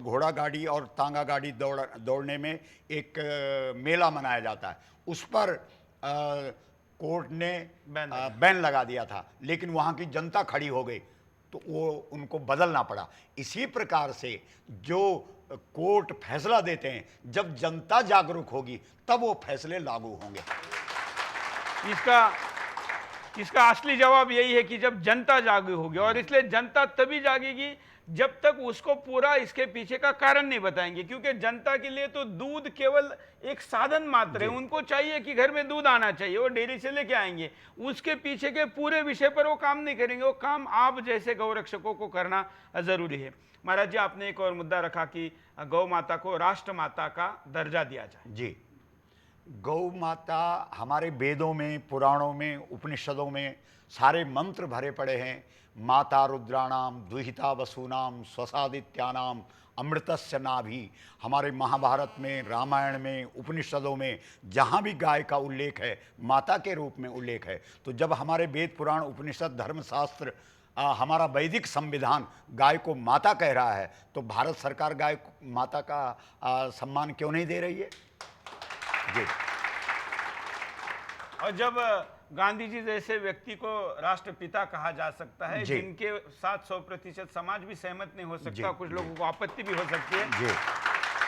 घोड़ा गाड़ी और तांगा गाड़ी दौड़ने में एक मेला मनाया जाता है, उस पर कोर्ट ने बैन लगा दिया था, लेकिन वहाँ की जनता खड़ी हो गई तो वो उनको बदलना पड़ा। इसी प्रकार से जो कोर्ट फैसला देते हैं, जब जनता जागरूक होगी तब वो फैसले लागू होंगे। इसका असली जवाब यही है कि जब जनता जागरूक होगी, और इसलिए जनता तभी जागेगी जब तक उसको पूरा इसके पीछे का कारण नहीं बताएंगे, क्योंकि जनता के लिए तो दूध केवल एक साधन मात्र है। उनको चाहिए कि घर में दूध आना चाहिए, वो डेयरी से लेके आएंगे, उसके पीछे के पूरे विषय पर वो काम नहीं करेंगे। वो काम आप जैसे गौरक्षकों को करना जरूरी है। महाराज जी, आपने एक और मुद्दा रखा कि गौ माता को राष्ट्र माता का दर्जा दिया जाए। जी, गौ माता हमारे वेदों में, पुराणों में, उपनिषदों में सारे मंत्र भरे पड़े हैं। माता रुद्राणाम दुहिता वसूनाम स्वसादित्यानाम अमृतस्य नाभि। हमारे महाभारत में, रामायण में, उपनिषदों में जहाँ भी गाय का उल्लेख है, माता के रूप में उल्लेख है। तो जब हमारे वेद पुराण उपनिषद धर्मशास्त्र, हमारा वैदिक संविधान गाय को माता कह रहा है, तो भारत सरकार गाय माता का सम्मान क्यों नहीं दे रही है? जी। और जब गांधी जी जैसे व्यक्ति को राष्ट्रपिता कहा जा सकता है, जिनके साथ 100% समाज भी सहमत नहीं हो सकता, कुछ लोगों को आपत्ति भी हो सकती है,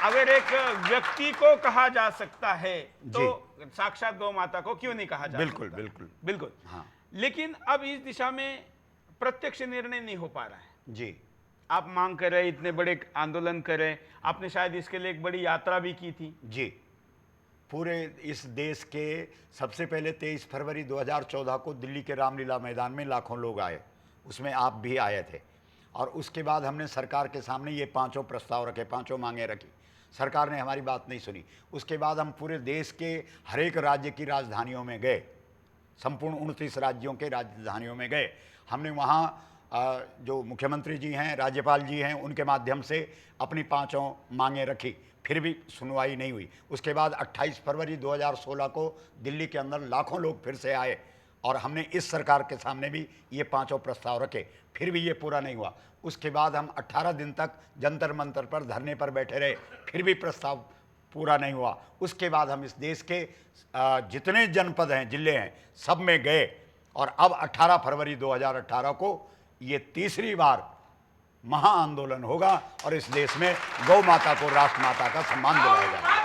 अगर एक व्यक्ति को कहा जा सकता है तो साक्षात गौ माता को क्यों नहीं कहा जा बिल्कुल, सकता? बिल्कुल, बिल्कुल। हाँ। लेकिन अब इस दिशा में प्रत्यक्ष निर्णय नहीं हो पा रहा है। जी, आप मांग कर रहे, इतने बड़े आंदोलन कर रहे, आपने शायद इसके लिए एक बड़ी यात्रा भी की थी। जी, पूरे इस देश के सबसे पहले 23 फरवरी 2014 को दिल्ली के रामलीला मैदान में लाखों लोग आए, उसमें आप भी आए थे, और उसके बाद हमने सरकार के सामने ये 5 प्रस्ताव रखे, 5 मांगे रखी। सरकार ने हमारी बात नहीं सुनी। उसके बाद हम पूरे देश के हर एक राज्य की राजधानियों में गए, संपूर्ण 29 राज्यों के राजधानियों में गए। हमने वहाँ जो मुख्यमंत्री जी हैं, राज्यपाल जी हैं, उनके माध्यम से अपनी 5 मांगे रखी, फिर भी सुनवाई नहीं हुई। उसके बाद 28 फरवरी 2016 को दिल्ली के अंदर लाखों लोग फिर से आए, और हमने इस सरकार के सामने भी ये 5 प्रस्ताव रखे, फिर भी ये पूरा नहीं हुआ। उसके बाद हम 18 दिन तक जंतर मंतर पर धरने पर बैठे रहे, फिर भी प्रस्ताव पूरा नहीं हुआ। उसके बाद हम इस देश के जितने जनपद हैं, जिले हैं, सब में गए, और अब 18 फरवरी 2018 को ये तीसरी बार महा आंदोलन होगा, और इस देश में गौ माता को राष्ट्र माता का सम्मान दिलाया जाएगा।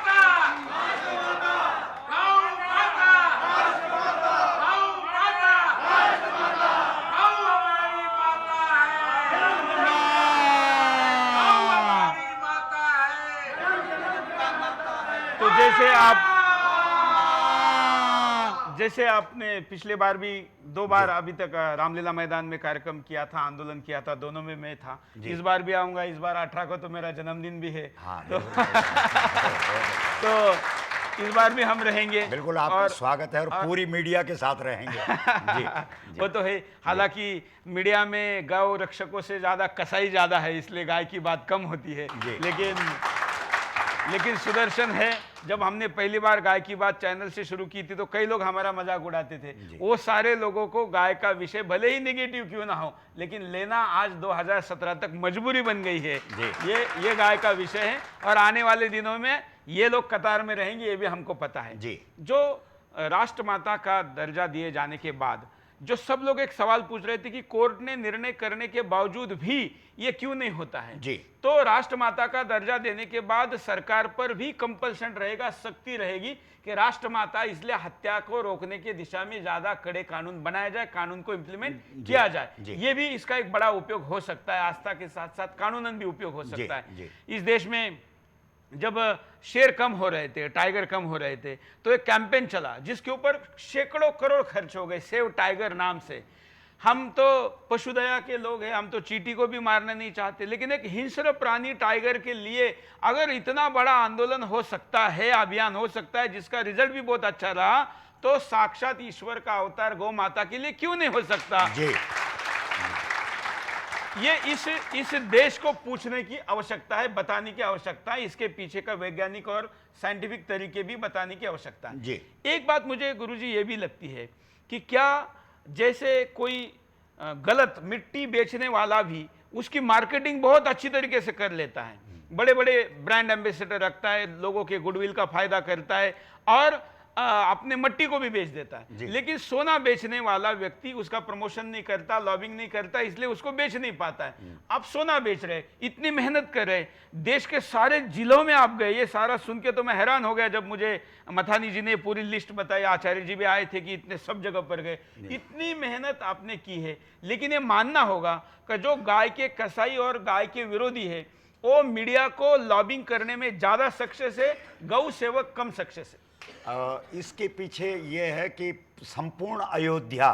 जैसे आपने पिछले बार भी 2 बार अभी तक रामलीला मैदान में कार्यक्रम किया था, आंदोलन किया था, दोनों में मैं था। इस बार भी आऊंगा, इस बार 18 को तो मेरा जन्मदिन भी है। हाँ, तो इस बार भी हम रहेंगे। बिल्कुल, आपका स्वागत है और पूरी मीडिया के साथ रहेंगे। जी, वो तो है। हालांकि मीडिया में गौ रक्षकों से ज्यादा कसाई ज्यादा है, इसलिए गाय की बात कम होती है। लेकिन सुदर्शन है, जब हमने पहली बार गाय की बात चैनल से शुरू की थी तो कई लोग हमारा मजाक उड़ाते थे। वो सारे लोगों को गाय का विषय भले ही नेगेटिव क्यों ना हो, लेकिन लेना आज 2017 तक मजबूरी बन गई है। ये गाय का विषय है और आने वाले दिनों में ये लोग कतार में रहेंगे, ये भी हमको पता है। जो राष्ट्रमाता का दर्जा दिए जाने के बाद जो सब लोग एक सवाल पूछ रहे थे कि कोर्ट ने निर्णय करने के बावजूद भी ये क्यों नहीं होता है। तो राष्ट्रमाता का दर्जा देने के बाद सरकार पर भी कंपल्शन रहेगा, सख्ती रहेगी कि राष्ट्रमाता, इसलिए हत्या को रोकने की दिशा में ज्यादा कड़े कानून बनाया जाए, कानून को इंप्लीमेंट किया जाए। ये भी इसका एक बड़ा उपयोग हो सकता है, आस्था के साथ साथ कानूनन भी उपयोग हो सकता है। इस देश में जब शेर कम हो रहे थे, टाइगर कम हो रहे थे, तो एक कैंपेन चला जिसके ऊपर सैकड़ों करोड़ खर्च हो गए, सेव टाइगर नाम से। हम तो पशुदया के लोग हैं, हम तो चींटी को भी मारना नहीं चाहते, लेकिन एक हिंस्र प्राणी टाइगर के लिए अगर इतना बड़ा आंदोलन हो सकता है, अभियान हो सकता है, जिसका रिजल्ट भी बहुत अच्छा रहा, तो साक्षात ईश्वर का अवतार गौ माता के लिए क्यों नहीं हो सकता। ये इस देश को पूछने की आवश्यकता है, बताने की आवश्यकता है, इसके पीछे का वैज्ञानिक और साइंटिफिक तरीके भी बताने की आवश्यकता है। एक बात मुझे गुरुजी ये भी लगती है कि क्या जैसे कोई गलत मिट्टी बेचने वाला भी उसकी मार्केटिंग बहुत अच्छी तरीके से कर लेता है, बड़े बड़े ब्रांड एम्बेसडर रखता है, लोगों के गुडविल का फायदा करता है और अपने मट्टी को भी बेच देता है, लेकिन सोना बेचने वाला व्यक्ति उसका प्रमोशन नहीं करता, लॉबिंग नहीं करता, इसलिए उसको बेच नहीं पाता है। आप सोना बेच रहे, इतनी मेहनत कर रहे, देश के सारे जिलों में आप गए। ये सारा सुन के तो मैं हैरान हो गया जब मुझे मथानी जी ने पूरी लिस्ट बताई, आचार्य जी भी आए थे कि इतने सब जगह पर गए। इतनी मेहनत आपने की है, लेकिन ये मानना होगा कि जो गाय के कसाई और गाय के विरोधी है, वो मीडिया को लॉबिंग करने में ज्यादा सक्सेस है, गौ सेवक कम सक्सेस है। इसके पीछे ये है कि संपूर्ण अयोध्या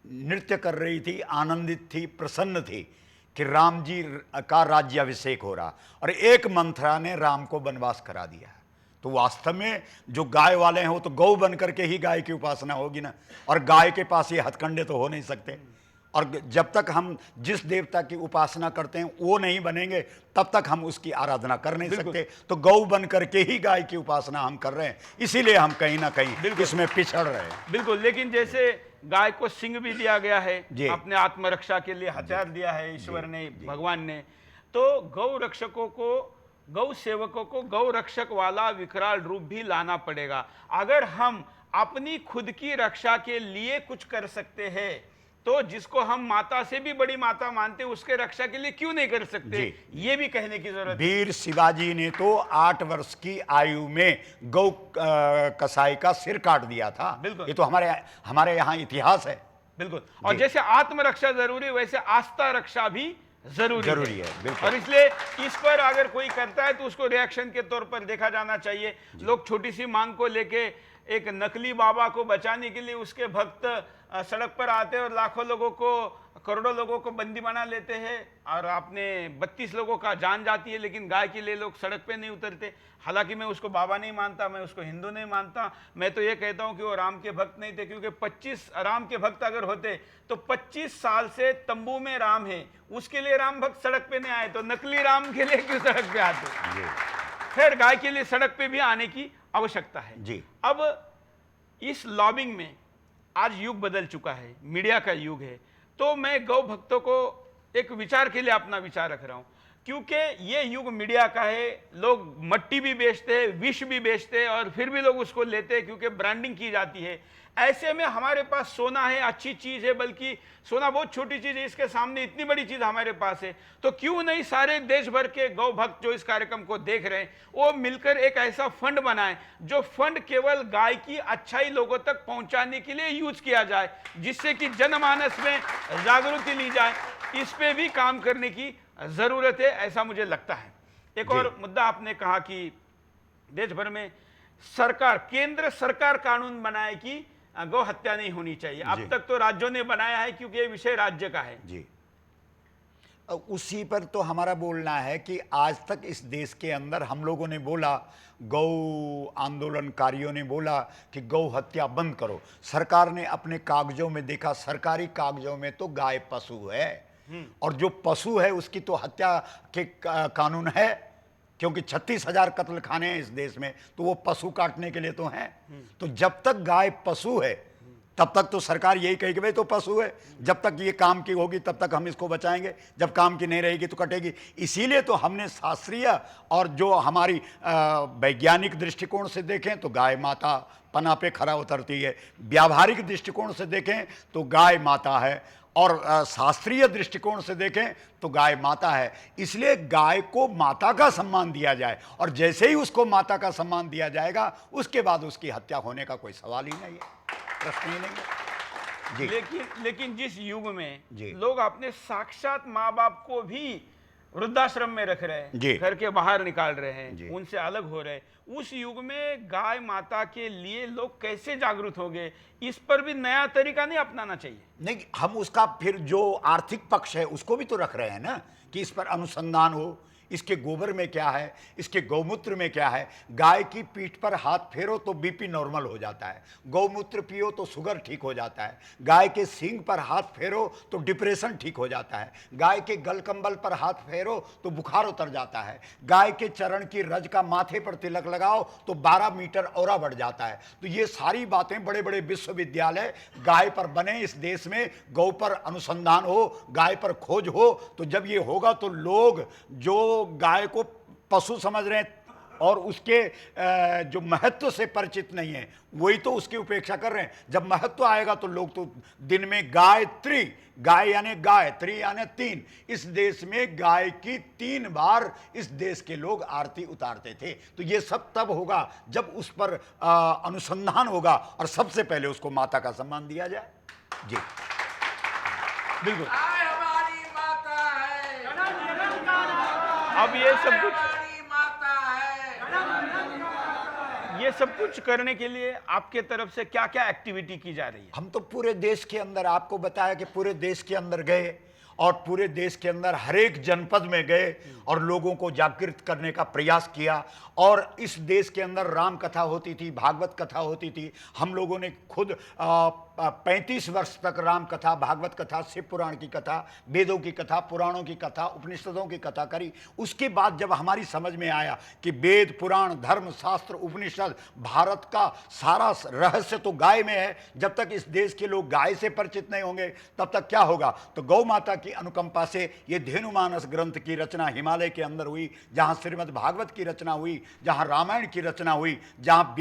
नृत्य कर रही थी, आनंदित थी, प्रसन्न थी कि राम जी का राज्याभिषेक हो रहा, और एक मंत्रा ने राम को वनवास करा दिया। तो वास्तव में जो गाय वाले हैं वो तो गौ बन करके ही गाय की उपासना होगी ना, और गाय के पास ये हथकंडे तो हो नहीं सकते। और जब तक हम जिस देवता की उपासना करते हैं वो नहीं बनेंगे, तब तक हम उसकी आराधना कर नहीं सकते। तो गौ बन करके ही गाय की उपासना हम कर रहे हैं, इसीलिए हम कहीं ना कहीं इसमें पिछड़ रहे हैं। बिल्कुल, लेकिन जैसे गाय को सिंह भी दिया गया है, अपने आत्मरक्षा के लिए हथियार दिया है ईश्वर ने, भगवान ने, तो गौ रक्षकों को, गौ सेवकों को गौ रक्षक वाला विकराल रूप भी लाना पड़ेगा। अगर हम अपनी खुद की रक्षा के लिए कुछ कर सकते हैं, तो जिसको हम माता से भी बड़ी माता मानते हैं, उसके रक्षा के लिए क्यों नहीं कर सकते, ये भी कहने की जरूरत है। वीर शिवाजी ने तो 8 वर्ष की आयु में गौ कसाई का सिर काट दिया था। बिल्कुल, ये तो हमारे यहाँ इतिहास है। बिल्कुल, और जैसे आत्मरक्षा जरूरी है, वैसे आस्था रक्षा भी जरूरी है। बिल्कुल। और इसलिए इस पर अगर कोई करता है तो उसको रिएक्शन के तौर पर देखा जाना चाहिए। लोग छोटी सी मांग को लेके एक नकली बाबा को बचाने के लिए उसके भक्त सड़क पर आते हैं और लाखों लोगों को, करोड़ों लोगों को बंदी बना लेते हैं, और आपने 32 लोगों का जान जाती है, लेकिन गाय के लिए लोग सड़क पे नहीं उतरते। हालांकि मैं उसको बाबा नहीं मानता, मैं उसको हिंदू नहीं मानता, मैं तो ये कहता हूं कि वो राम के भक्त नहीं थे, क्योंकि 25 राम के भक्त अगर होते तो 25 साल से तंबू में राम है, उसके लिए राम भक्त सड़क पे नहीं आए, तो नकली राम के लिए क्यों सड़क पे आते। खैर, गाय के लिए सड़क पे भी आने की आवश्यकता है। अब इस लॉबिंग में आज युग बदल चुका है, मीडिया का युग है, तो मैं गौ भक्तों को एक विचार के लिए अपना विचार रख रहा हूं, क्योंकि ये युग मीडिया का है। लोग मट्टी भी बेचते हैं, विष भी बेचते हैं, और फिर भी लोग उसको लेते हैं क्योंकि ब्रांडिंग की जाती है। ऐसे में हमारे पास सोना है, अच्छी चीज है, बल्कि सोना बहुत छोटी चीज है, इसके सामने इतनी बड़ी चीज हमारे पास है। तो क्यों नहीं सारे देश भर के गौ भक्त जो इस कार्यक्रम को देख रहे हैं, वो मिलकर एक ऐसा फंड बनाएं, जो फंड केवल गाय की अच्छाई लोगों तक पहुंचाने के लिए यूज किया जाए, जिससे कि जनमानस में जागृति ली जाए। इस पे भी काम करने की जरूरत है, ऐसा मुझे लगता है। एक और मुद्दा आपने कहा कि देश भर में सरकार, केंद्र सरकार कानून बनाए कि गौ हत्या नहीं होनी चाहिए। अब जी। तक तो राज्यों ने बनाया है क्योंकि ये विषय राज्य का है। जी, उसी पर तो हमारा बोलना है कि आज तक इस देश के अंदर हम लोगों ने बोला, गौ आंदोलनकारियों ने बोला कि गौ हत्या बंद करो। सरकार ने अपने कागजों में देखा, सरकारी कागजों में तो गाय पशु है, और जो पशु है उसकी तो हत्या के कानून है, क्योंकि 36,000 कत्ल खाने हैं इस देश में, तो वो पशु काटने के लिए तो हैं। तो जब तक गाय पशु है तब तक तो सरकार यही कहेगी भाई तो पशु है, जब तक ये काम की होगी तब तक हम इसको बचाएंगे, जब काम की नहीं रहेगी तो कटेगी। इसीलिए तो हमने शास्त्रीय और जो हमारी वैज्ञानिक दृष्टिकोण से देखें तो गाय माता पना पे खरा उतरती है, व्यावहारिक दृष्टिकोण से देखें तो गाय माता है, और शास्त्रीय दृष्टिकोण से देखें तो गाय माता है। इसलिए गाय को माता का सम्मान दिया जाए, और जैसे ही उसको माता का सम्मान दिया जाएगा उसके बाद उसकी हत्या होने का कोई सवाल ही नहीं है, प्रश्न ही नहीं है। जी। लेकिन जिस युग में जी। लोग अपने साक्षात माँ बाप को भी वृद्धाश्रम में रख रहे हैं, जी। घर के बाहर निकाल रहे हैं, जी। उनसे अलग हो रहे हैं, उस युग में गाय माता के लिए लोग कैसे जागरूक हो गए? इस पर भी नया तरीका नहीं अपनाना चाहिए? नहीं, हम उसका फिर जो आर्थिक पक्ष है उसको भी तो रख रहे हैं ना, कि इस पर अनुसंधान हो, इसके गोबर में क्या है, इसके गौमूत्र में क्या है। गाय की पीठ पर हाथ फेरो तो बीपी नॉर्मल हो जाता है, गौमूत्र पियो तो शुगर ठीक हो जाता है, गाय के सींग पर हाथ फेरो तो डिप्रेशन ठीक हो जाता है, गाय के गलकंबल पर हाथ फेरो तो बुखार उतर जाता है, गाय के चरण की रज का माथे पर तिलक लगाओ तो 12 मीटर औरा बढ़ जाता है। तो ये सारी बातें बड़े बड़े विश्वविद्यालय गाय पर बने, इस देश में गौ पर अनुसंधान हो, गाय पर खोज हो। तो जब ये होगा तो लोग जो गाय को पशु समझ रहे हैं और उसके जो महत्व से परिचित नहीं है वही तो उसकी उपेक्षा कर रहे हैं। जब महत्व आएगा तो लोग तो दिन में गायत्री, गाय यानी गायत्री यानी 3, इस देश में गाय की 3 बार इस देश के लोग आरती उतारते थे। तो ये सब तब होगा जब उस पर अनुसंधान होगा, और सबसे पहले उसको माता का सम्मान दिया जाए। जी बिल्कुल। अब ये सब कुछ करने के लिए आपके तरफ से क्या क्या एक्टिविटी की जा रही है? हम तो पूरे देश के अंदर, आपको बताया कि पूरे देश के अंदर गए, और पूरे देश के अंदर हर एक जनपद में गए और लोगों को जागृत करने का प्रयास किया। और इस देश के अंदर राम कथा होती थी, भागवत कथा होती थी। हम लोगों ने खुद 35 वर्ष तक राम कथा, भागवत कथा, शिव पुराण की कथा, वेदों की कथा, पुराणों की कथा, उपनिषदों की कथा करी। उसके बाद जब हमारी समझ में आया कि वेद, पुराण, धर्म, शास्त्र, उपनिषद, भारत का सारा रहस्य तो गाय में है, जब तक इस देश के लोग गाय से परिचित नहीं होंगे तब तक क्या होगा। तो गौ माता की अनुकंपा से ये धेनुमानस ग्रंथ की रचना हिमालय के अंदर हुई, जहाँ श्रीमद् भागवत की रचना हुई, जहाँ रामायण की रचना हुई, जहाँ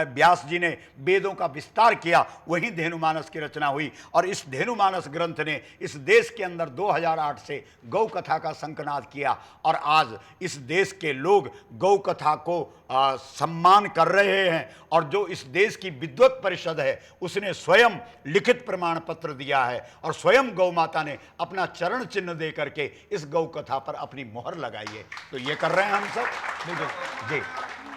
व्यास जी ने वेदों का विस्तार किया, वहीं धेनुमानस की रचना हुई। और इस धेनुमानस ग्रंथ ने इस देश के अंदर 2008 से गौ कथा का शंखनाद किया, और आज इस देश के लोग गौ कथा को सम्मान कर रहे हैं। और जो इस देश की विद्वत परिषद है उसने स्वयं लिखित प्रमाण पत्र दिया है, और स्वयं गौ माता ने अपना चरण चिन्ह दे करके इस गौ कथा पर अपनी मोहर लगाई है। तो ये कर रहे हैं हम सब। बिल्कुल जी।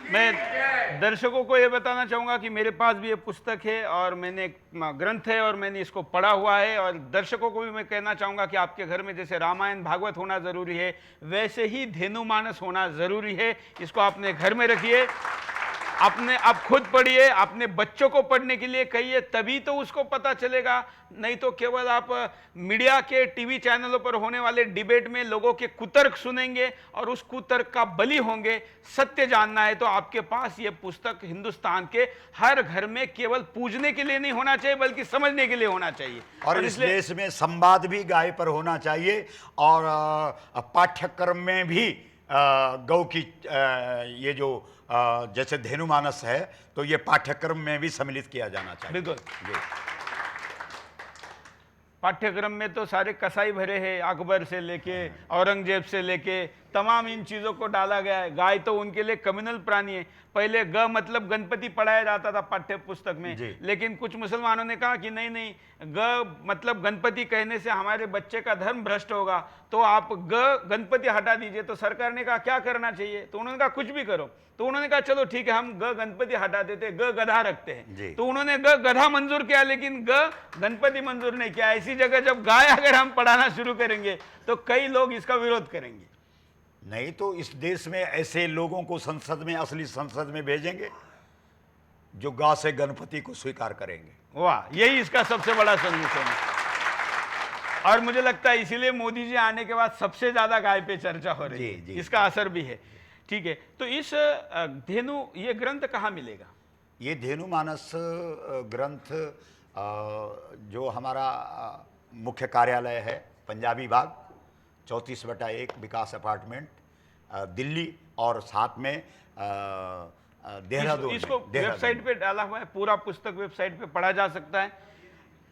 मैं दर्शकों को ये बताना चाहूँगा कि मेरे पास भी ये पुस्तक है और मैंने एक ग्रंथ है और मैंने इसको पढ़ा हुआ है। और दर्शकों को भी मैं कहना चाहूँगा कि आपके घर में जैसे रामायण भागवत होना ज़रूरी है, वैसे ही धेनुमानस होना ज़रूरी है। इसको अपने घर में रखिए, आप खुद पढ़िए, अपने बच्चों को पढ़ने के लिए कहिए, तभी तो उसको पता चलेगा। नहीं तो केवल आप मीडिया के टीवी चैनलों पर होने वाले डिबेट में लोगों के कुतर्क सुनेंगे और उस कुतर्क का बली होंगे। सत्य जानना है तो आपके पास ये पुस्तक हिंदुस्तान के हर घर में केवल पूजने के लिए नहीं होना चाहिए बल्कि समझने के लिए होना चाहिए। और इस देश में संवाद भी गाय पर होना चाहिए, और पाठ्यक्रम में भी गौ की ये जो जैसे धेनुमानस है तो ये पाठ्यक्रम में भी सम्मिलित किया जाना चाहिए। बिल्कुल। पाठ्यक्रम में तो सारे कसाई भरे हैं, अकबर से लेके औरंगजेब से लेके तमाम इन चीज़ों को डाला गया है। गाय तो उनके लिए कम्युनल प्राणी है। पहले ग मतलब गणपति पढ़ाया जाता था पाठ्य पुस्तक में, लेकिन कुछ मुसलमानों ने कहा कि नहीं नहीं, ग मतलब गणपति कहने से हमारे बच्चे का धर्म भ्रष्ट होगा, तो आप गणपति हटा दीजिए। तो सरकार ने कहा क्या करना चाहिए, तो उन्होंने कहा कुछ भी करो। तो उन्होंने कहा चलो ठीक है, हम गणपति हटा देते, गधा रखते हैं। तो उन्होंने गधा मंजूर किया, लेकिन गणपति मंजूर नहीं किया। ऐसी जगह जब गाय अगर हम पढ़ाना शुरू करेंगे तो कई लोग इसका विरोध करेंगे। नहीं तो इस देश में ऐसे लोगों को संसद में, असली संसद में भेजेंगे जो गाय से गणपति को स्वीकार करेंगे। वाह, यही इसका सबसे बड़ा सोल्यूशन है। और मुझे लगता है इसीलिए मोदी जी आने के बाद सबसे ज्यादा गाय पे चर्चा हो रही है। इसका असर भी है। ठीक है, तो इस धेनु ये ग्रंथ कहाँ मिलेगा? ये धेनु मानस ग्रंथ जो हमारा मुख्य कार्यालय है पंजाबी बाग 34/1 विकास अपार्टमेंट दिल्ली, और साथ में देहरादून। इसको वेबसाइट पे डाला हुआ है, पूरा पुस्तक वेबसाइट पे पढ़ा जा सकता है।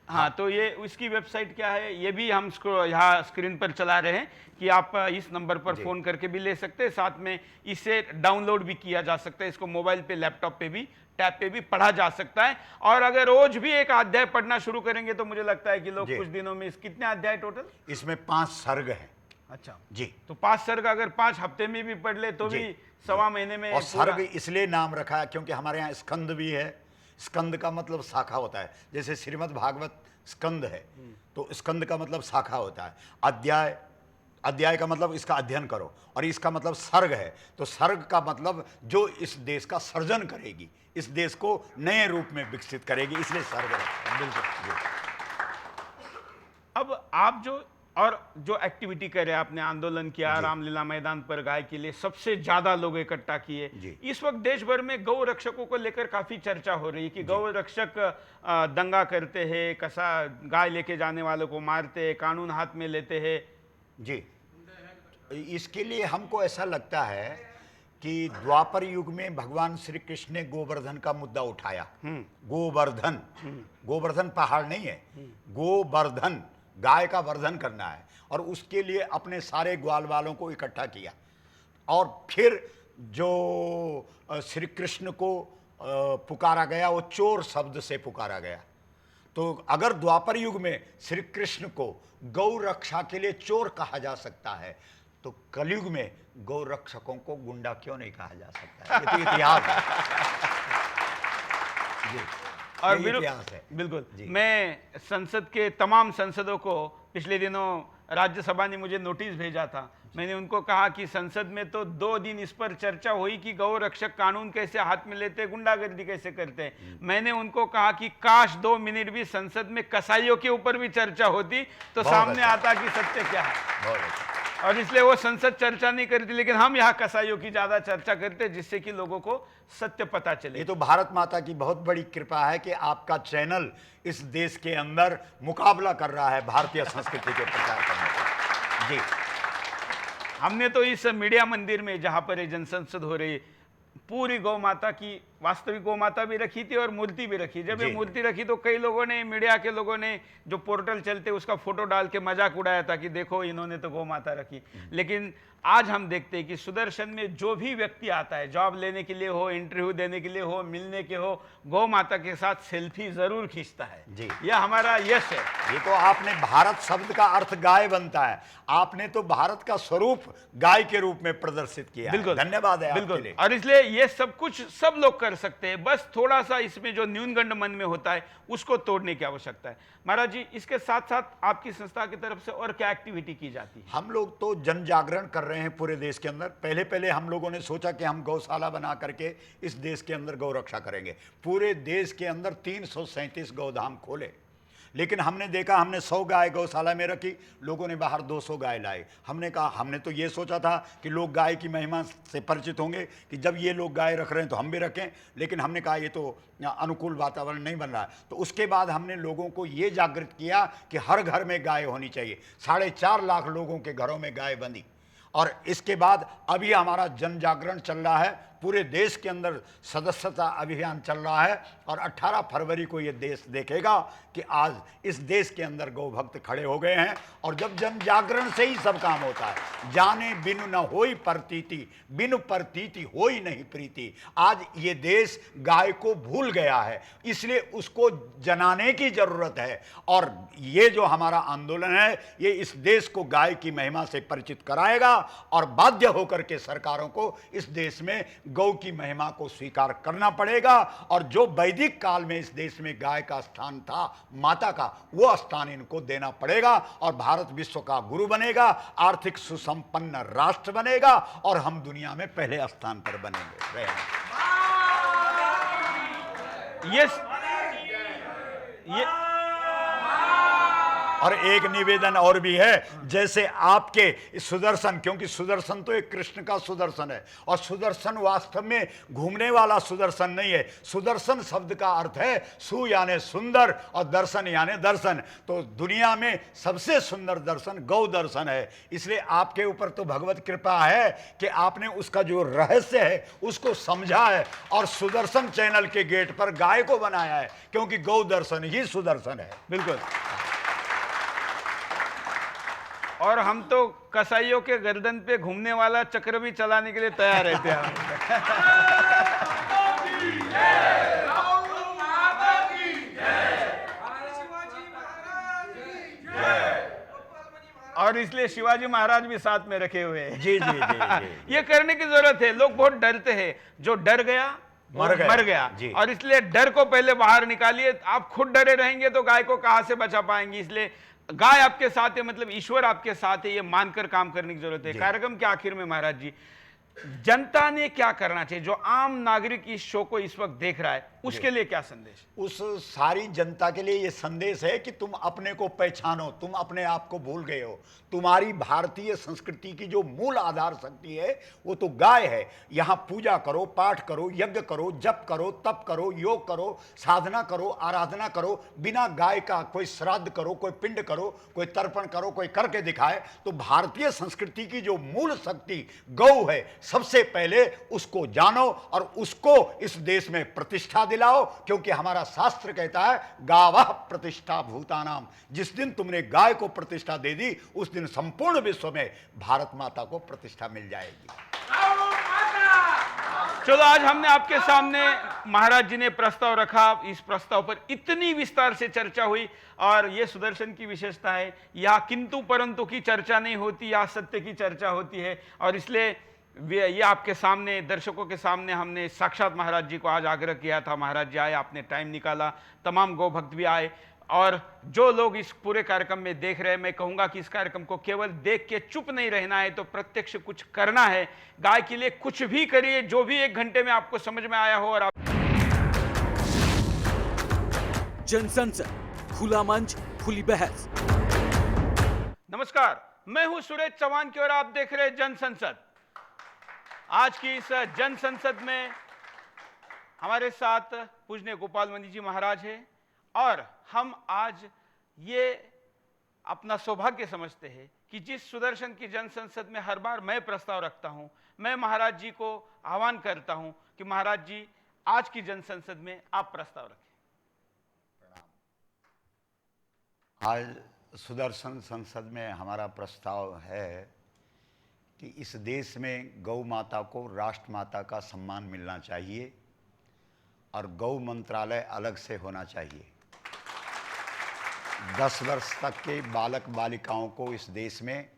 हाँ, तो ये उसकी वेबसाइट क्या है ये भी हम यहाँ स्क्रीन पर चला रहे हैं कि आप इस नंबर पर फोन करके भी ले सकते हैं। साथ में इसे डाउनलोड भी किया जा सकता है, इसको मोबाइल पे, लैपटॉप पे भी, टैब पे भी पढ़ा जा सकता है। और अगर रोज भी एक अध्याय पढ़ना शुरू करेंगे तो मुझे लगता है कि लोग कुछ दिनों में कितने अध्याय टोटल? इसमें 5 सर्ग हैं। अच्छा जी, तो 5 सर्ग अगर 5 हफ्ते में भी पढ़ ले तो भी सवा महीने में। और सर्ग इसलिए नाम रखा है क्योंकि हमारे यहाँ स्कंद भी है। स्कंद का मतलब शाखा होता है, जैसे श्रीमद् भागवत स्कंद है तो स्कंद का मतलब शाखा होता है। अध्याय, अध्याय का मतलब इसका अध्ययन करो, और इसका मतलब सर्ग है, तो सर्ग का मतलब जो इस देश का सर्जन करेगी, इस देश को नए रूप में विकसित करेगी, इसलिए सर्ग है। बिल्कुल। अब आप जो एक्टिविटी करे, आपने आंदोलन किया, रामलीला मैदान पर गाय के लिए सबसे ज्यादा लोग इकट्ठा किए। इस वक्त देश भर में गौ रक्षकों को लेकर काफी चर्चा हो रही है कि गौ रक्षक दंगा करते हैं, कसा गाय लेके जाने वालों को मारते हैं, कानून हाथ में लेते हैं। जी, इसके लिए हमको ऐसा लगता है कि द्वापर युग में भगवान श्री कृष्ण ने गोवर्धन का मुद्दा उठाया। गोवर्धन, गोवर्धन पहाड़ नहीं है, गोवर्धन, गाय का वर्धन करना है, और उसके लिए अपने सारे ग्वाल वालों को इकट्ठा किया। और फिर जो श्री कृष्ण को पुकारा गया वो चोर शब्द से पुकारा गया। तो अगर द्वापर युग में श्री कृष्ण को गौ रक्षा के लिए चोर कहा जा सकता है, तो कलयुग में गौ रक्षकों को गुंडा क्यों नहीं कहा जा सकता है? ये तो इतिहास है। जी, और इतिहास है। बिल्कुल। मैं संसद के तमाम सांसदों को पिछले दिनों राज्यसभा ने मुझे नोटिस भेजा था। मैंने उनको कहा कि संसद में तो 2 दिन इस पर चर्चा हुई कि गौ रक्षक कानून कैसे हाथ में लेते, गुंडागर्दी कैसे करते हैं। मैंने उनको कहा कि काश 2 मिनट भी संसद में कसाईयों के ऊपर भी चर्चा होती तो सामने आता कि सत्य क्या है। और इसलिए वो संसद चर्चा नहीं करती, लेकिन हम यहाँ कसाईयों की ज्यादा चर्चा करते, जिससे कि लोगों को सत्य पता चले। ये तो भारत माता की बहुत बड़ी कृपा है कि आपका चैनल इस देश के अंदर मुकाबला कर रहा है भारतीय संस्कृति के प्रचार करने का। जी, हमने तो इस मीडिया मंदिर में जहां पर ये जनसंसद हो रही, पूरी गौ माता की वास्तविक गौ माता भी रखी थी और मूर्ति भी रखी। जब ये मूर्ति रखी तो कई लोगों ने, मीडिया के लोगों ने, जो पोर्टल चलते उसका फोटो डाल के मजाक उड़ाया था कि देखो इन्होंने तो गौ माता रखी। लेकिन आज हम देखते हैं कि सुदर्शन में जो भी व्यक्ति आता है, जॉब लेने के लिए हो, इंटरव्यू देने के लिए हो, मिलने के हो, गौ माता के साथ सेल्फी जरूर खींचता है। जी, यह हमारा यश है। ये तो आपने, भारत शब्द का अर्थ गाय बनता है, आपने तो भारत का स्वरूप गाय के रूप में प्रदर्शित किया। बिल्कुल, धन्यवाद है बिल्कुल। आपके लिए। और इसलिए ये सब कुछ सब लोग कर सकते हैं, बस थोड़ा सा इसमें जो न्यूनगंड मन में होता है उसको तोड़ने की आवश्यकता है। महाराज जी, इसके साथ साथ आपकी संस्था की तरफ से और क्या एक्टिविटी की जाती है? हम लोग तो जन जागरण कर रहे हैं पूरे देश के अंदर। पहले हम लोगों ने सोचा कि हम गौशाला बना करके इस देश के अंदर गौ रक्षा करेंगे। पूरे देश के अंदर 337 गौधाम खोले, लेकिन हमने देखा, हमने 100 गाय गौशाला में रखी, लोगों ने बाहर 200 गाय लाए। हमने कहा, हमने तो ये सोचा था कि लोग गाय की महिमा से परिचित होंगे कि जब ये लोग गाय रख रहे हैं तो हम भी रखें, लेकिन हमने कहा ये तो अनुकूल वातावरण नहीं बन रहा है। तो उसके बाद हमने लोगों को ये जागृत किया कि हर घर में गाय होनी चाहिए। 4.5 लाख लोगों के घरों में गाय बंधी। और इसके बाद अभी हमारा जन जागरण चल रहा है पूरे देश के अंदर सदस्यता अभियान चल रहा है और 18 फरवरी को ये देश देखेगा कि आज इस देश के अंदर गौ भक्त खड़े हो गए हैं। और जब जन जागरण से ही सब काम होता है, जाने बिनु न होई प्रतीति, बिनु प्रतीति होई नहीं प्रीति। आज ये देश गाय को भूल गया है, इसलिए उसको जनाने की जरूरत है। और ये जो हमारा आंदोलन है ये इस देश को गाय की महिमा से परिचित कराएगा और बाध्य होकर के सरकारों को इस देश में गौ की महिमा को स्वीकार करना पड़ेगा। और जो वैदिक काल में इस देश में गाय का स्थान था, माता का, वो स्थान इनको देना पड़ेगा और भारत विश्व का गुरु बनेगा, आर्थिक सुसंपन्न राष्ट्र बनेगा और हम दुनिया में पहले स्थान पर बनेंगे। ये और एक निवेदन और भी है, जैसे आपके सुदर्शन, क्योंकि सुदर्शन तो एक कृष्ण का सुदर्शन है और सुदर्शन वास्तव में घूमने वाला सुदर्शन नहीं है। सुदर्शन शब्द का अर्थ है सु यानी सुंदर और दर्शन यानी दर्शन। तो दुनिया में सबसे सुंदर दर्शन गौ दर्शन है। इसलिए आपके ऊपर तो भगवत कृपा है कि आपने उसका जो रहस्य है उसको समझा है और सुदर्शन चैनल के गेट पर गाय को बनाया है, क्योंकि गौ दर्शन ही सुदर्शन है। बिल्कुल। और हम तो कसाईयों के गर्दन पे घूमने वाला चक्र भी चलाने के लिए तैयार रहते हैं। और इसलिए शिवाजी महाराज भी साथ में रखे हुए हैं। जी जी जी, जी। ये करने की जरूरत है। लोग बहुत डरते हैं, जो डर गया मर गया। और इसलिए डर को पहले बाहर निकालिए। आप खुद डरे रहेंगे तो गाय को कहां से बचा पाएंगे। इसलिए गाय आपके साथ है, मतलब ईश्वर आपके साथ है, ये मानकर काम करने की जरूरत है। कार्यक्रम के आखिर में महाराज जी, जनता ने क्या करना चाहिए? जो आम नागरिक इस शो को इस वक्त देख रहा है, उसके लिए क्या संदेश? उस सारी जनता के लिए ये संदेश है कि तुम अपने को पहचानो, तुम अपने आप को भूल गए हो। तुम्हारी भारतीय संस्कृति की जो मूल आधार शक्ति है वो तो गाय है। यहाँ पूजा करो, पाठ करो, यज्ञ करो, जप करो, तप करो, योग करो, साधना करो, आराधना करो। बिना गाय का कोई श्राद्ध करो, कोई पिंड करो, कोई तर्पण करो, कोई करके दिखाए। तो भारतीय संस्कृति की जो मूल शक्ति गौ है, सबसे पहले उसको जानो और उसको इस देश में प्रतिष्ठा दिलाओ, क्योंकि हमारा शास्त्र कहता है गावः प्रतिष्ठा भूतानाम। जिस दिन तुमने गाय को प्रतिष्ठा दे दी, उस दिन संपूर्ण विश्व में भारत माता को प्रतिष्ठा मिल जाएगी। चलो, आज हमने आपके सामने, महाराज जी ने प्रस्ताव रखा, इस प्रस्ताव पर इतनी विस्तार से चर्चा हुई। और ये सुदर्शन की विशेषता है, यहाँ किंतु परंतु की चर्चा नहीं होती, यहाँ सत्य की चर्चा होती है। और इसलिए ये आपके सामने, दर्शकों के सामने हमने साक्षात महाराज जी को आज आग्रह किया था। महाराज जी आए, आपने टाइम निकाला, तमाम गौ भक्त भी आए। और जो लोग इस पूरे कार्यक्रम में देख रहे हैं, मैं कहूंगा कि इस कार्यक्रम को केवल देख के चुप नहीं रहना है, तो प्रत्यक्ष कुछ करना है। गाय के लिए कुछ भी करिए, जो भी 1 घंटे में आपको समझ में आया हो। और आप जनसंसद, खुला मंच, खुली बहस। नमस्कार, मैं हूं सुरेश चौहान की और आप देख रहे हैं जनसंसद। आज की इस जनसंसद में हमारे साथ पूजनीय गोपाल मनी जी महाराज हैं और हम आज ये अपना सौभाग्य समझते हैं कि जिस सुदर्शन की जनसंसद में हर बार मैं प्रस्ताव रखता हूं, मैं महाराज जी को आह्वान करता हूं कि महाराज जी आज की जनसंसद में आप प्रस्ताव रखें। आज सुदर्शन संसद में हमारा प्रस्ताव है कि इस देश में गौ माता को राष्ट्र माता का सम्मान मिलना चाहिए और गौ मंत्रालय अलग से होना चाहिए। 10 वर्ष तक के बालक बालिकाओं को इस देश में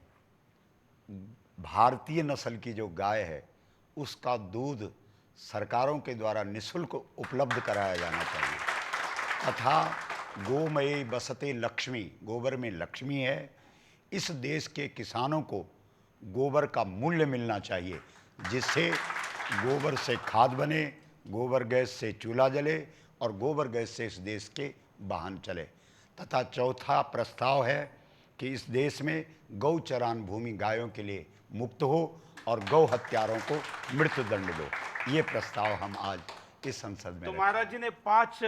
भारतीय नस्ल की जो गाय है उसका दूध सरकारों के द्वारा निःशुल्क उपलब्ध कराया जाना चाहिए। तथा गोमयी बसते लक्ष्मी, गोबर में लक्ष्मी है। इस देश के किसानों को गोबर का मूल्य मिलना चाहिए, जिससे गोबर से खाद बने, गोबर गैस से चूल्हा जले और गोबर गैस से इस देश के वाहन चले। तथा चौथा प्रस्ताव है कि इस देश में गौ चरान भूमि गायों के लिए मुक्त हो और गौ हत्यारों को मृत्यु दंड दो। ये प्रस्ताव हम आज इस संसद में तो महाराज जी ने 5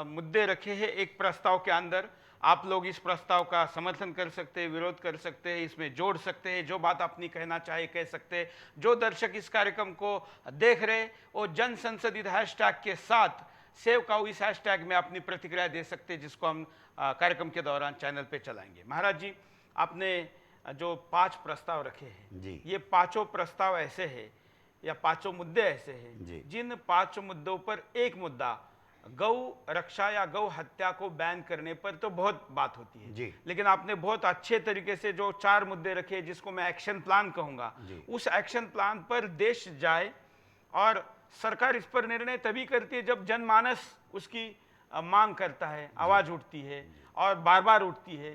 मुद्दे रखे हैं एक प्रस्ताव के अंदर, आप लोग इस प्रस्ताव का समर्थन कर सकते हैं, विरोध कर सकते हैं, इसमें जोड़ सकते हैं, जो बात अपनी कहना चाहे कह सकते हैं। जो दर्शक इस कार्यक्रम को देख रहे वो जन संसद इस हैशटैग के साथ सेव काऊ इस हैशटैग में अपनी प्रतिक्रिया दे सकते हैं, जिसको हम कार्यक्रम के दौरान चैनल पे चलाएंगे। महाराज जी, आपने जो 5 प्रस्ताव रखे हैं जी। ये 5 प्रस्ताव ऐसे हैं या 5 मुद्दे ऐसे जी। हैं जिन 5 मुद्दों पर एक मुद्दा गौ रक्षा या गौ हत्या को बैन करने पर तो बहुत बात होती है जी। लेकिन आपने बहुत अच्छे तरीके से जो 4 मुद्दे रखे जिसको मैं एक्शन प्लान कहूंगा, उस एक्शन प्लान पर देश जाए और सरकार इस पर निर्णय तभी करती है जब जनमानस उसकी मांग करता है, आवाज उठती है और बार बार उठती है।